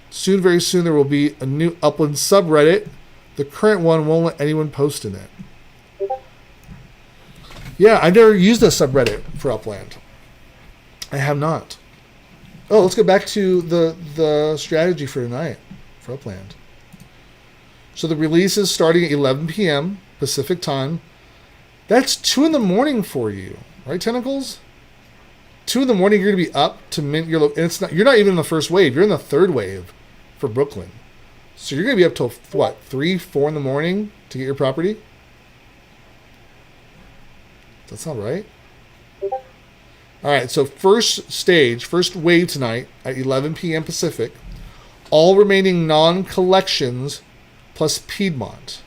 Soon, very soon, there will be a new Upland subreddit. The current one won't let anyone post in it. Yeah, I never used a subreddit for Upland. I have not. Oh, let's get back to the strategy for tonight for Upland. So the release is starting at 11 p.m. Pacific time. That's 2 in the morning for you, right, Tentacles? 2 in the morning, you're going to be up to mint your... And you're not even in the first wave. You're in the third wave for Brooklyn. So you're going to be up till, what, 3, 4 in the morning to get your property? Does that sound right? All right, so first wave tonight at 11 p.m. Pacific. All remaining non-collections plus Piedmont.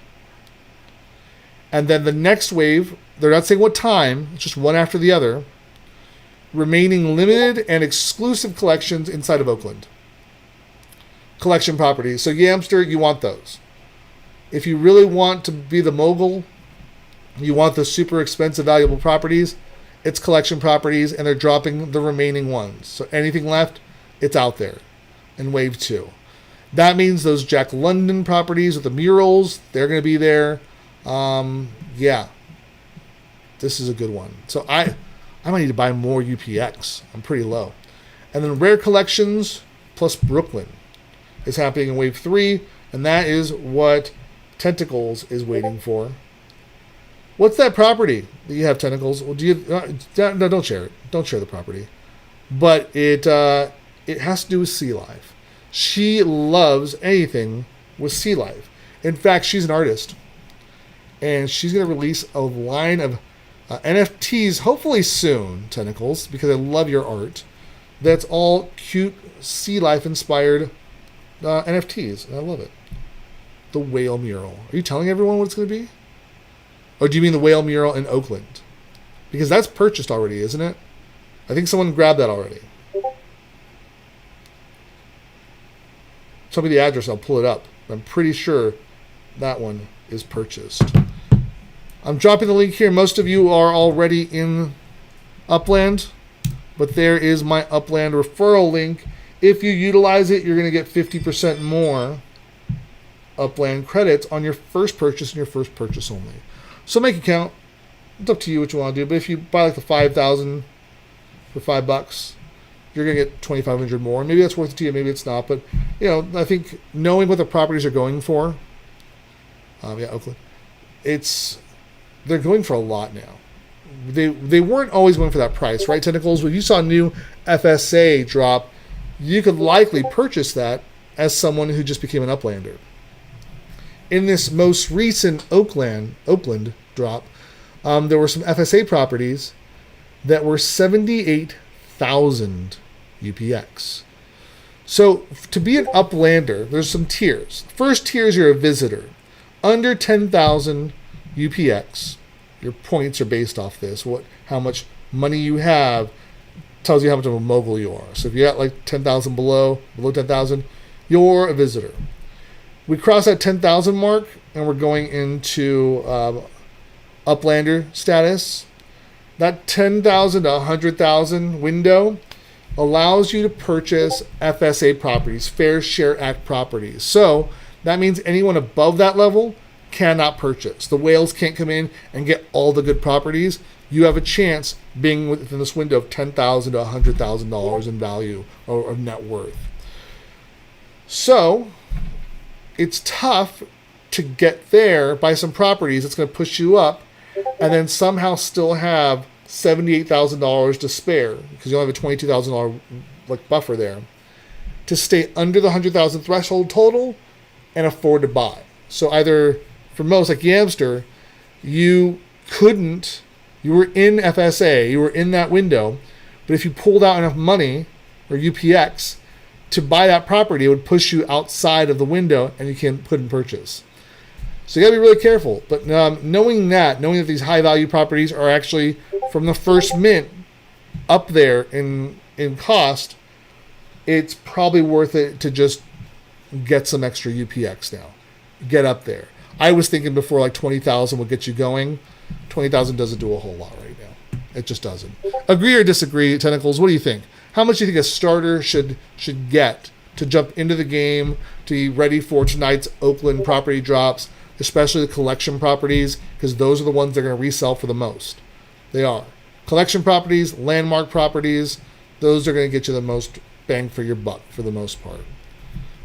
And then the next wave, they're not saying what time, it's just one after the other. Remaining limited and exclusive collections inside of Oakland. collection properties. So Yamster, you want those. If you really want to be the mogul, you want the super expensive, valuable properties, it's collection properties, and they're dropping the remaining ones. So anything left, it's out there in Wave 2. That means those Jack London properties with the murals, they're going to be there. Yeah. This is a good one. So I might need to buy more UPX. I'm pretty low. And then Rare Collections plus Brooklyn is happening in Wave 3, and that is what Tentacles is waiting for. What's that property that you have, Tentacles? Well, do you? No, don't share it. Don't share the property. But it has to do with sea life. She loves anything with sea life. In fact, she's an artist, and she's going to release a line of NFTs, hopefully soon, Tentacles, because I love your art. That's all cute sea life inspired NFTs, and I love it. The whale mural. Are you telling everyone what it's going to be? Or do you mean the whale mural in Oakland? Because that's purchased already, isn't it? I think someone grabbed that already. Tell me the address, I'll pull it up. I'm pretty sure that one is purchased. I'm dropping the link here. Most of you are already in Upland, but there is my Upland referral link. If you utilize it, you're going to get 50% more Upland credits on your first purchase and your first purchase only. So make it count. It's up to you what you want to do. But if you buy like the 5,000 for $5, you're going to get 2,500 more. Maybe that's worth it to you. Maybe it's not. But, you know, I think knowing what the properties are going for, Oakland, they're going for a lot now. They weren't always going for that price, right, Tentacles? When you saw a new FSA drop, you could likely purchase that as someone who just became an Uplander. In this most recent Oakland drop, there were some FSA properties that were 78,000 UPX. So to be an Uplander, there's some tiers. First tier is you're a visitor. Under 10,000 UPX, your points are based off this. How much money you have tells you how much of a mogul you are. So if you're at like 10,000 below 10,000, you're a visitor. We cross that 10,000 mark, and we're going into Uplander status. That 10,000 to 100,000 window allows you to purchase FSA properties, Fair Share Act properties. So that means anyone above that level cannot purchase. The whales can't come in and get all the good properties. You have a chance being within this window of $10,000 to $100,000 in value or net worth. So it's tough to get there by some properties that's going to push you up and then somehow still have $78,000 to spare because you only have a $22,000 like buffer there to stay under the 100,000 threshold total and afford to buy. So either for most like Yamster, you were in FSA, you were in that window, but if you pulled out enough money or UPX to buy that property, it would push you outside of the window and you couldn't purchase. So you got to be really careful. But knowing that these high value properties are actually from the first mint up there in cost, it's probably worth it to just get some extra UPX now. Get up there. I was thinking before like 20,000 would get you going. 20,000 doesn't do a whole lot right now. It just doesn't. Agree or disagree, Tentacles? What do you think? How much do you think a starter should get to jump into the game, to be ready for tonight's Oakland property drops, especially the collection properties, because those are the ones they're going to resell for the most. They are. Collection properties, landmark properties, those are going to get you the most bang for your buck for the most part.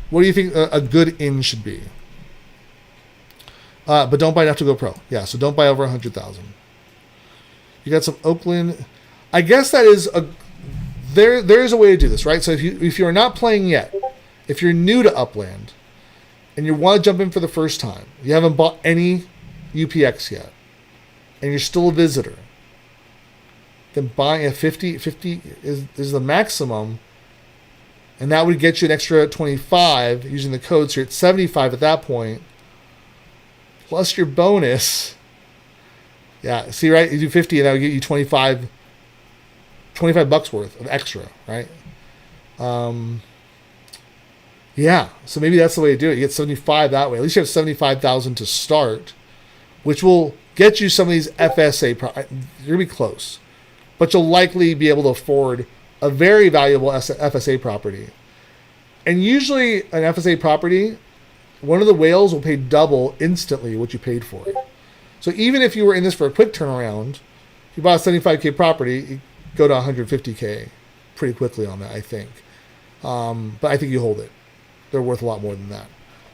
What do you think a good in should be? But don't buy enough to go pro. Yeah, so don't buy over 100,000. You got some Oakland. I guess that is there is a way to do this, right? So if you're not playing yet, if you're new to Upland and you want to jump in for the first time, you haven't bought any UPX yet, and you're still a visitor, then buying a 50 is the maximum, and that would get you an extra 25 using the code, so you're at 75 at that point, plus your bonus. Yeah, see, right? You do 50 and that would get you 25 bucks worth of extra, right? Yeah, so maybe that's the way to do it. You get 75 that way. At least you have 75,000 to start, which will get you some of these FSA. You're gonna be close, but you'll likely be able to afford a very valuable FSA property. And usually, an FSA property, one of the whales will pay double instantly what you paid for it. So even if you were in this for a quick turnaround, if you bought a 75K property, you go to 150K pretty quickly on that, I think. But I think you hold it. They're worth a lot more than that.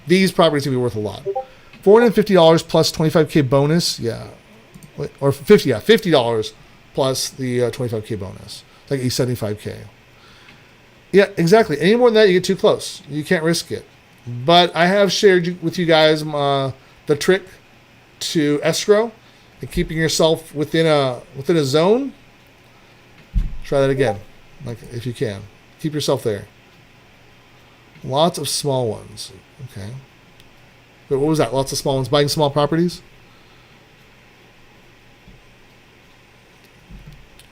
These properties will be worth a lot. $450 plus 25K bonus, yeah. Or $50 plus the 25K bonus. Like a 75K. Yeah, exactly. Any more than that, you get too close. You can't risk it. But I have shared with you guys the trick to escrow and keeping yourself within a zone. Try that again, like if you can. Keep yourself there. Lots of small ones. Okay. But what was that? Lots of small ones. Buying small properties?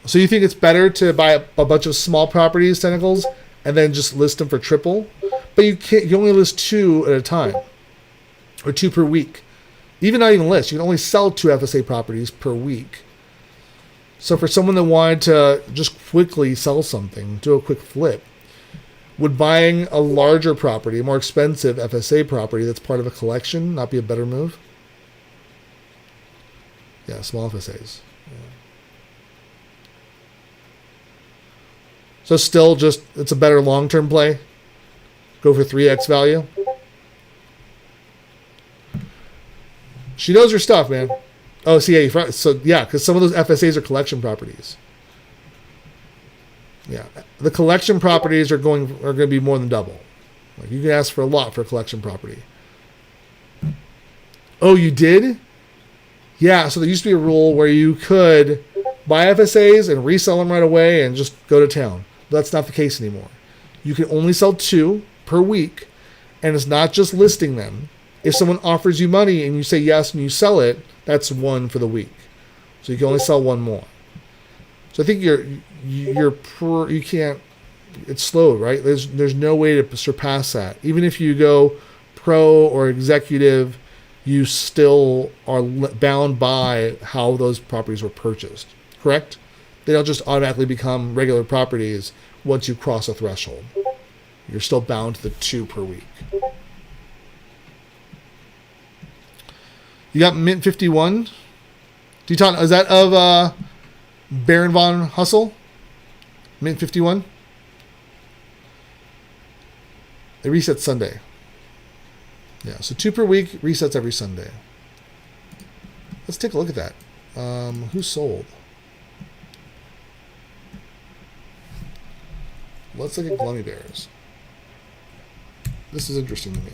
So you think it's better to buy a bunch of small properties, Tentacles, and then just list them for triple? But you can't. You only list 2 at a time, or 2 per week. Even not even list. You can only sell 2 FSA properties per week. So for someone that wanted to just quickly sell something, do a quick flip, would buying a larger property, a more expensive FSA property that's part of a collection, not be a better move? Yeah, small FSAs. Yeah. So still just, it's a better long-term play? Go for 3x value? She knows her stuff, man. Oh, see, yeah, so yeah, because some of those FSAs are collection properties. Yeah, the collection properties are going to be more than double. Like you can ask for a lot for a collection property. Oh, you did? Yeah, so there used to be a rule where you could buy FSAs and resell them right away and just go to town. That's not the case anymore. You can only sell 2 per week, and it's not just listing them. If someone offers you money and you say yes and you sell it, that's 1 for the week. So you can only sell 1 more. So I think you can't. It's slow, right? There's no way to surpass that. Even if you go pro or executive, you still are bound by how those properties were purchased. Correct? They don't just automatically become regular properties once you cross a threshold. You're still bound to the 2 per week. You got Mint 51. Is that of Baron Von Hustle? Mint 51? It resets Sunday. Yeah, so 2 per week, resets every Sunday. Let's take a look at that. Who sold? Let's look at Glummy Bears. This is interesting to me.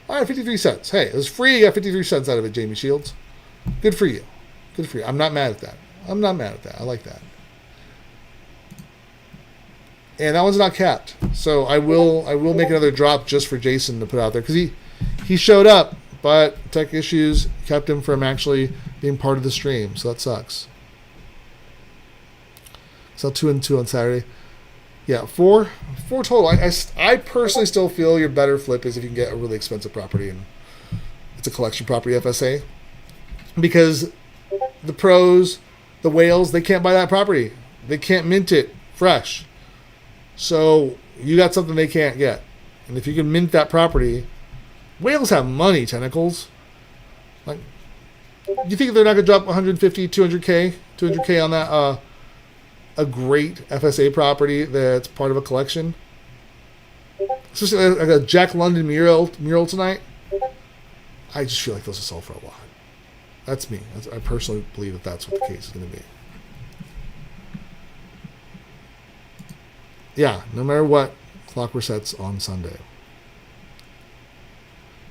All right, 53 cents. Hey, it was free. You got 53 cents out of it, Jamie Shields. Good for you. Good for you. I'm not mad at that. I like that. And that one's not capped. So I will make another drop just for Jason to put out there because he showed up, but tech issues kept him from actually being part of the stream. So that sucks. So 2 and 2 on Saturday. Yeah, 4 total. I personally still feel your better flip is if you can get a really expensive property and it's a collection property FSA. Because the pros, the whales, they can't buy that property. They can't mint it fresh. So you got something they can't get. And if you can mint that property, whales have money, Tentacles. Like, you think they're not going to drop 150, 200K on that a great FSA property that's part of a collection? Especially like a Jack London mural tonight. I just feel like those will sell for a lot. That's me. I personally believe that's what the case is going to be. Yeah, no matter what, clock resets on Sunday.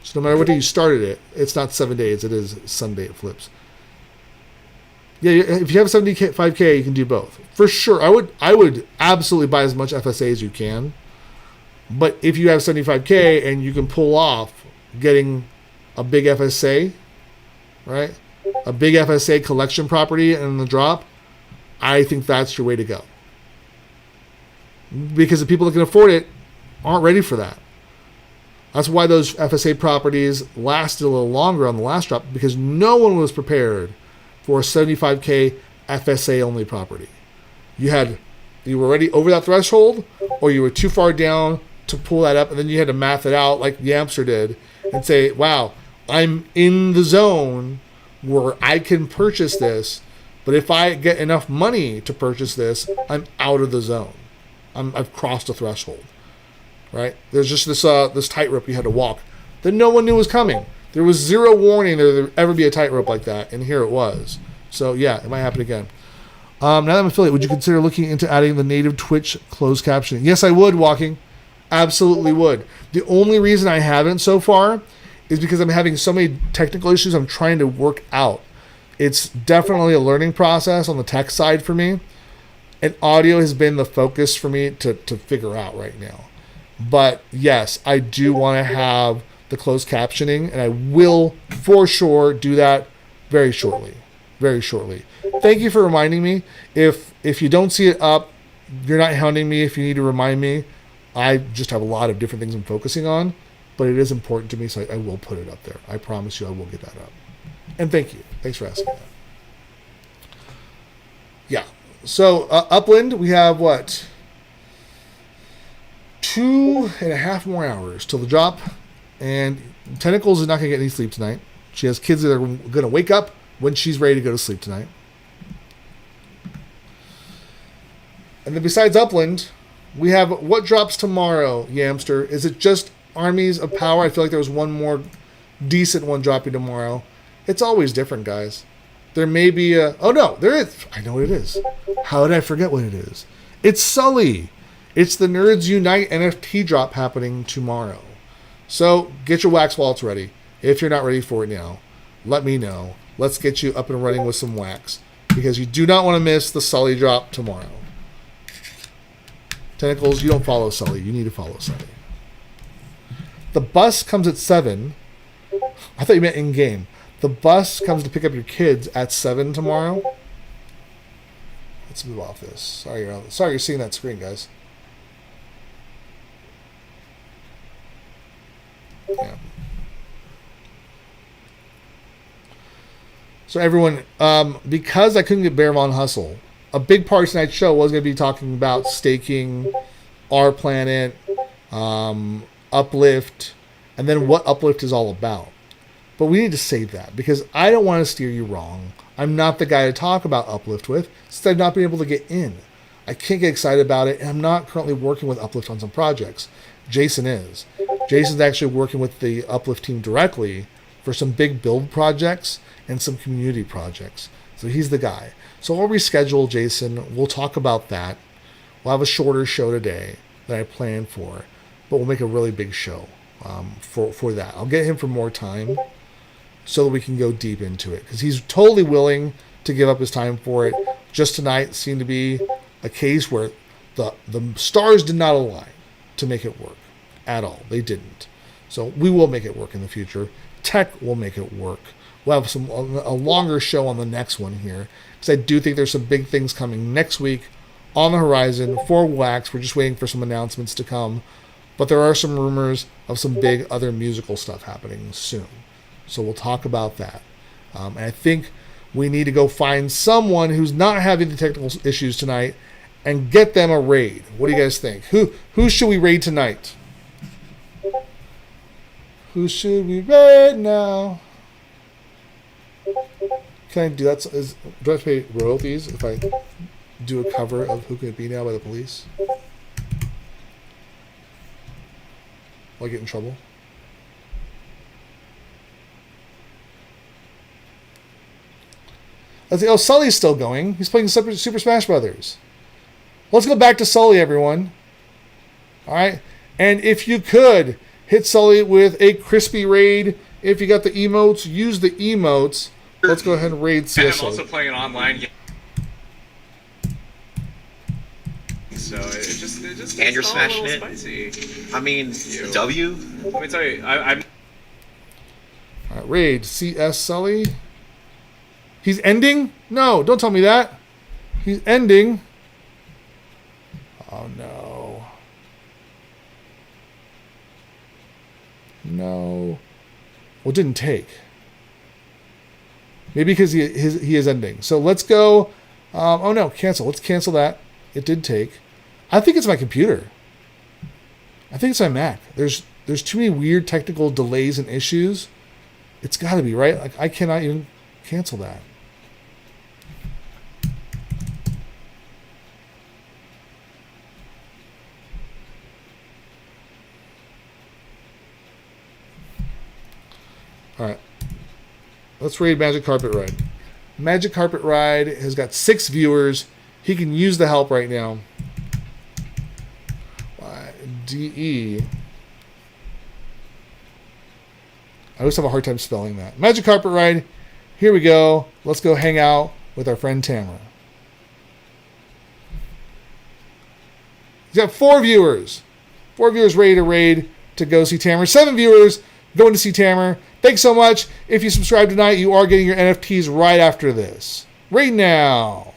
So no matter what day you started it, it's not 7 days. It is Sunday it flips. Yeah, if you have 75K, you can do both. For sure, I would absolutely buy as much FSA as you can. But if you have 75K and you can pull off getting a big FSA, right? A big FSA collection property and the drop, I think that's your way to go. Because the people that can afford it aren't ready for that. That's why those FSA properties lasted a little longer on the last drop, because no one was prepared for a 75K FSA only property. You were already over that threshold, or you were too far down to pull that up, and then you had to math it out like Yamster did and say, wow, I'm in the zone where I can purchase this, but if I get enough money to purchase this, I'm out of the zone. I've crossed a threshold, right? There's just this tightrope you had to walk that no one knew was coming. There was zero warning there would ever be a tightrope like that, and here it was. So yeah, it might happen again. Now that I'm affiliate, would you consider looking into adding the native Twitch closed captioning? Yes, I would, Walking. Absolutely would. The only reason I haven't so far is because I'm having so many technical issues I'm trying to work out. It's definitely a learning process on the tech side for me. And audio has been the focus for me to figure out right now. But yes, I do want to have the closed captioning, and I will for sure do that very shortly. Very shortly. Thank you for reminding me. If you don't see it up, you're not hounding me if you need to remind me. I just have a lot of different things I'm focusing on, but it is important to me, so I will put it up there. I promise you I will get that up. And thank you. Thanks for asking that. Yeah. So, Upland, we have, 2.5 more hours till the drop, and Tentacles is not going to get any sleep tonight. She has kids that are going to wake up when she's ready to go to sleep tonight. And then besides Upland, we have what drops tomorrow, Yamster? Is it just Armies of Power? I feel like there was one more decent one dropping tomorrow. It's always different, guys. There may be a... Oh, no, there is. I know what it is. How did I forget what it is? It's Sully. It's the Nerds Unite NFT drop happening tomorrow. So get your wax wallets ready. If you're not ready for it now, let me know. Let's get you up and running with some wax, because you do not want to miss the Sully drop tomorrow. Tentacles, you don't follow Sully. You need to follow Sully. The bus comes at 7. I thought you meant in-game. The bus comes to pick up your kids at 7 tomorrow. Let's move off this. Sorry you're seeing that screen, guys. Yeah. So everyone, because I couldn't get Bear Von Hustle, a big part of tonight's show was going to be talking about staking, our planet, Uplift, and then what Uplift is all about. But we need to save that, because I don't want to steer you wrong. I'm not the guy to talk about Uplift with, since I've not been able to get in. I can't get excited about it, and I'm not currently working with Uplift on some projects. Jason is. Jason's actually working with the Uplift team directly for some big build projects and some community projects. So he's the guy. So I'll reschedule Jason. We'll talk about that. We'll have a shorter show today that I planned for, but we'll make a really big show for that. I'll get him for more time so that we can go deep into it, because he's totally willing to give up his time for it. Just tonight seemed to be a case where the stars did not align to make it work at all. They didn't. So we will make it work in the future. Tech will make it work. We'll have a longer show on the next one here, because I do think there's some big things coming next week on the horizon for WAXP. We're just waiting for some announcements to come, but there are some rumors of some big other musical stuff happening soon. So we'll talk about that. And I think we need to go find someone who's not having the technical issues tonight and get them a raid. What do you guys think? Who should we raid tonight? Who should we raid now? Can I do that? Do I have to pay royalties if I do a cover of Who Can It Be Now by the Police? Will I get in trouble? Let's see. Oh, Sully's still going. He's playing Super Smash Brothers. Let's go back to Sully, everyone. All right. And if you could, hit Sully with a crispy raid. If you got the emotes, use the emotes. Let's go ahead and raid CSO. And I'm also playing an online game. So it just and you're smashing a it. Spicy. I mean, W. Let me tell you, I'm All right, raid CS Sully. He's ending? No, don't tell me that. He's ending. Oh no. No. Well, it didn't take. Maybe because he is ending. So let's go. Oh no, cancel. Let's cancel that. It did take. I think it's my computer. I think it's my Mac. There's too many weird technical delays and issues. It's got to be, right? Like I cannot even cancel that. All right. Let's raid Magic Carpet Ride. Magic Carpet Ride has got 6 viewers. He can use the help right now. DE. I always have a hard time spelling that. Magic Carpet Ride. Here we go. Let's go hang out with our friend Tamara. He's got 4 viewers. 4 viewers ready to raid to go see Tamara. 7 viewers going to see Tamara. Thanks so much. If you subscribe tonight, you are getting your NFTs right after this. Right now.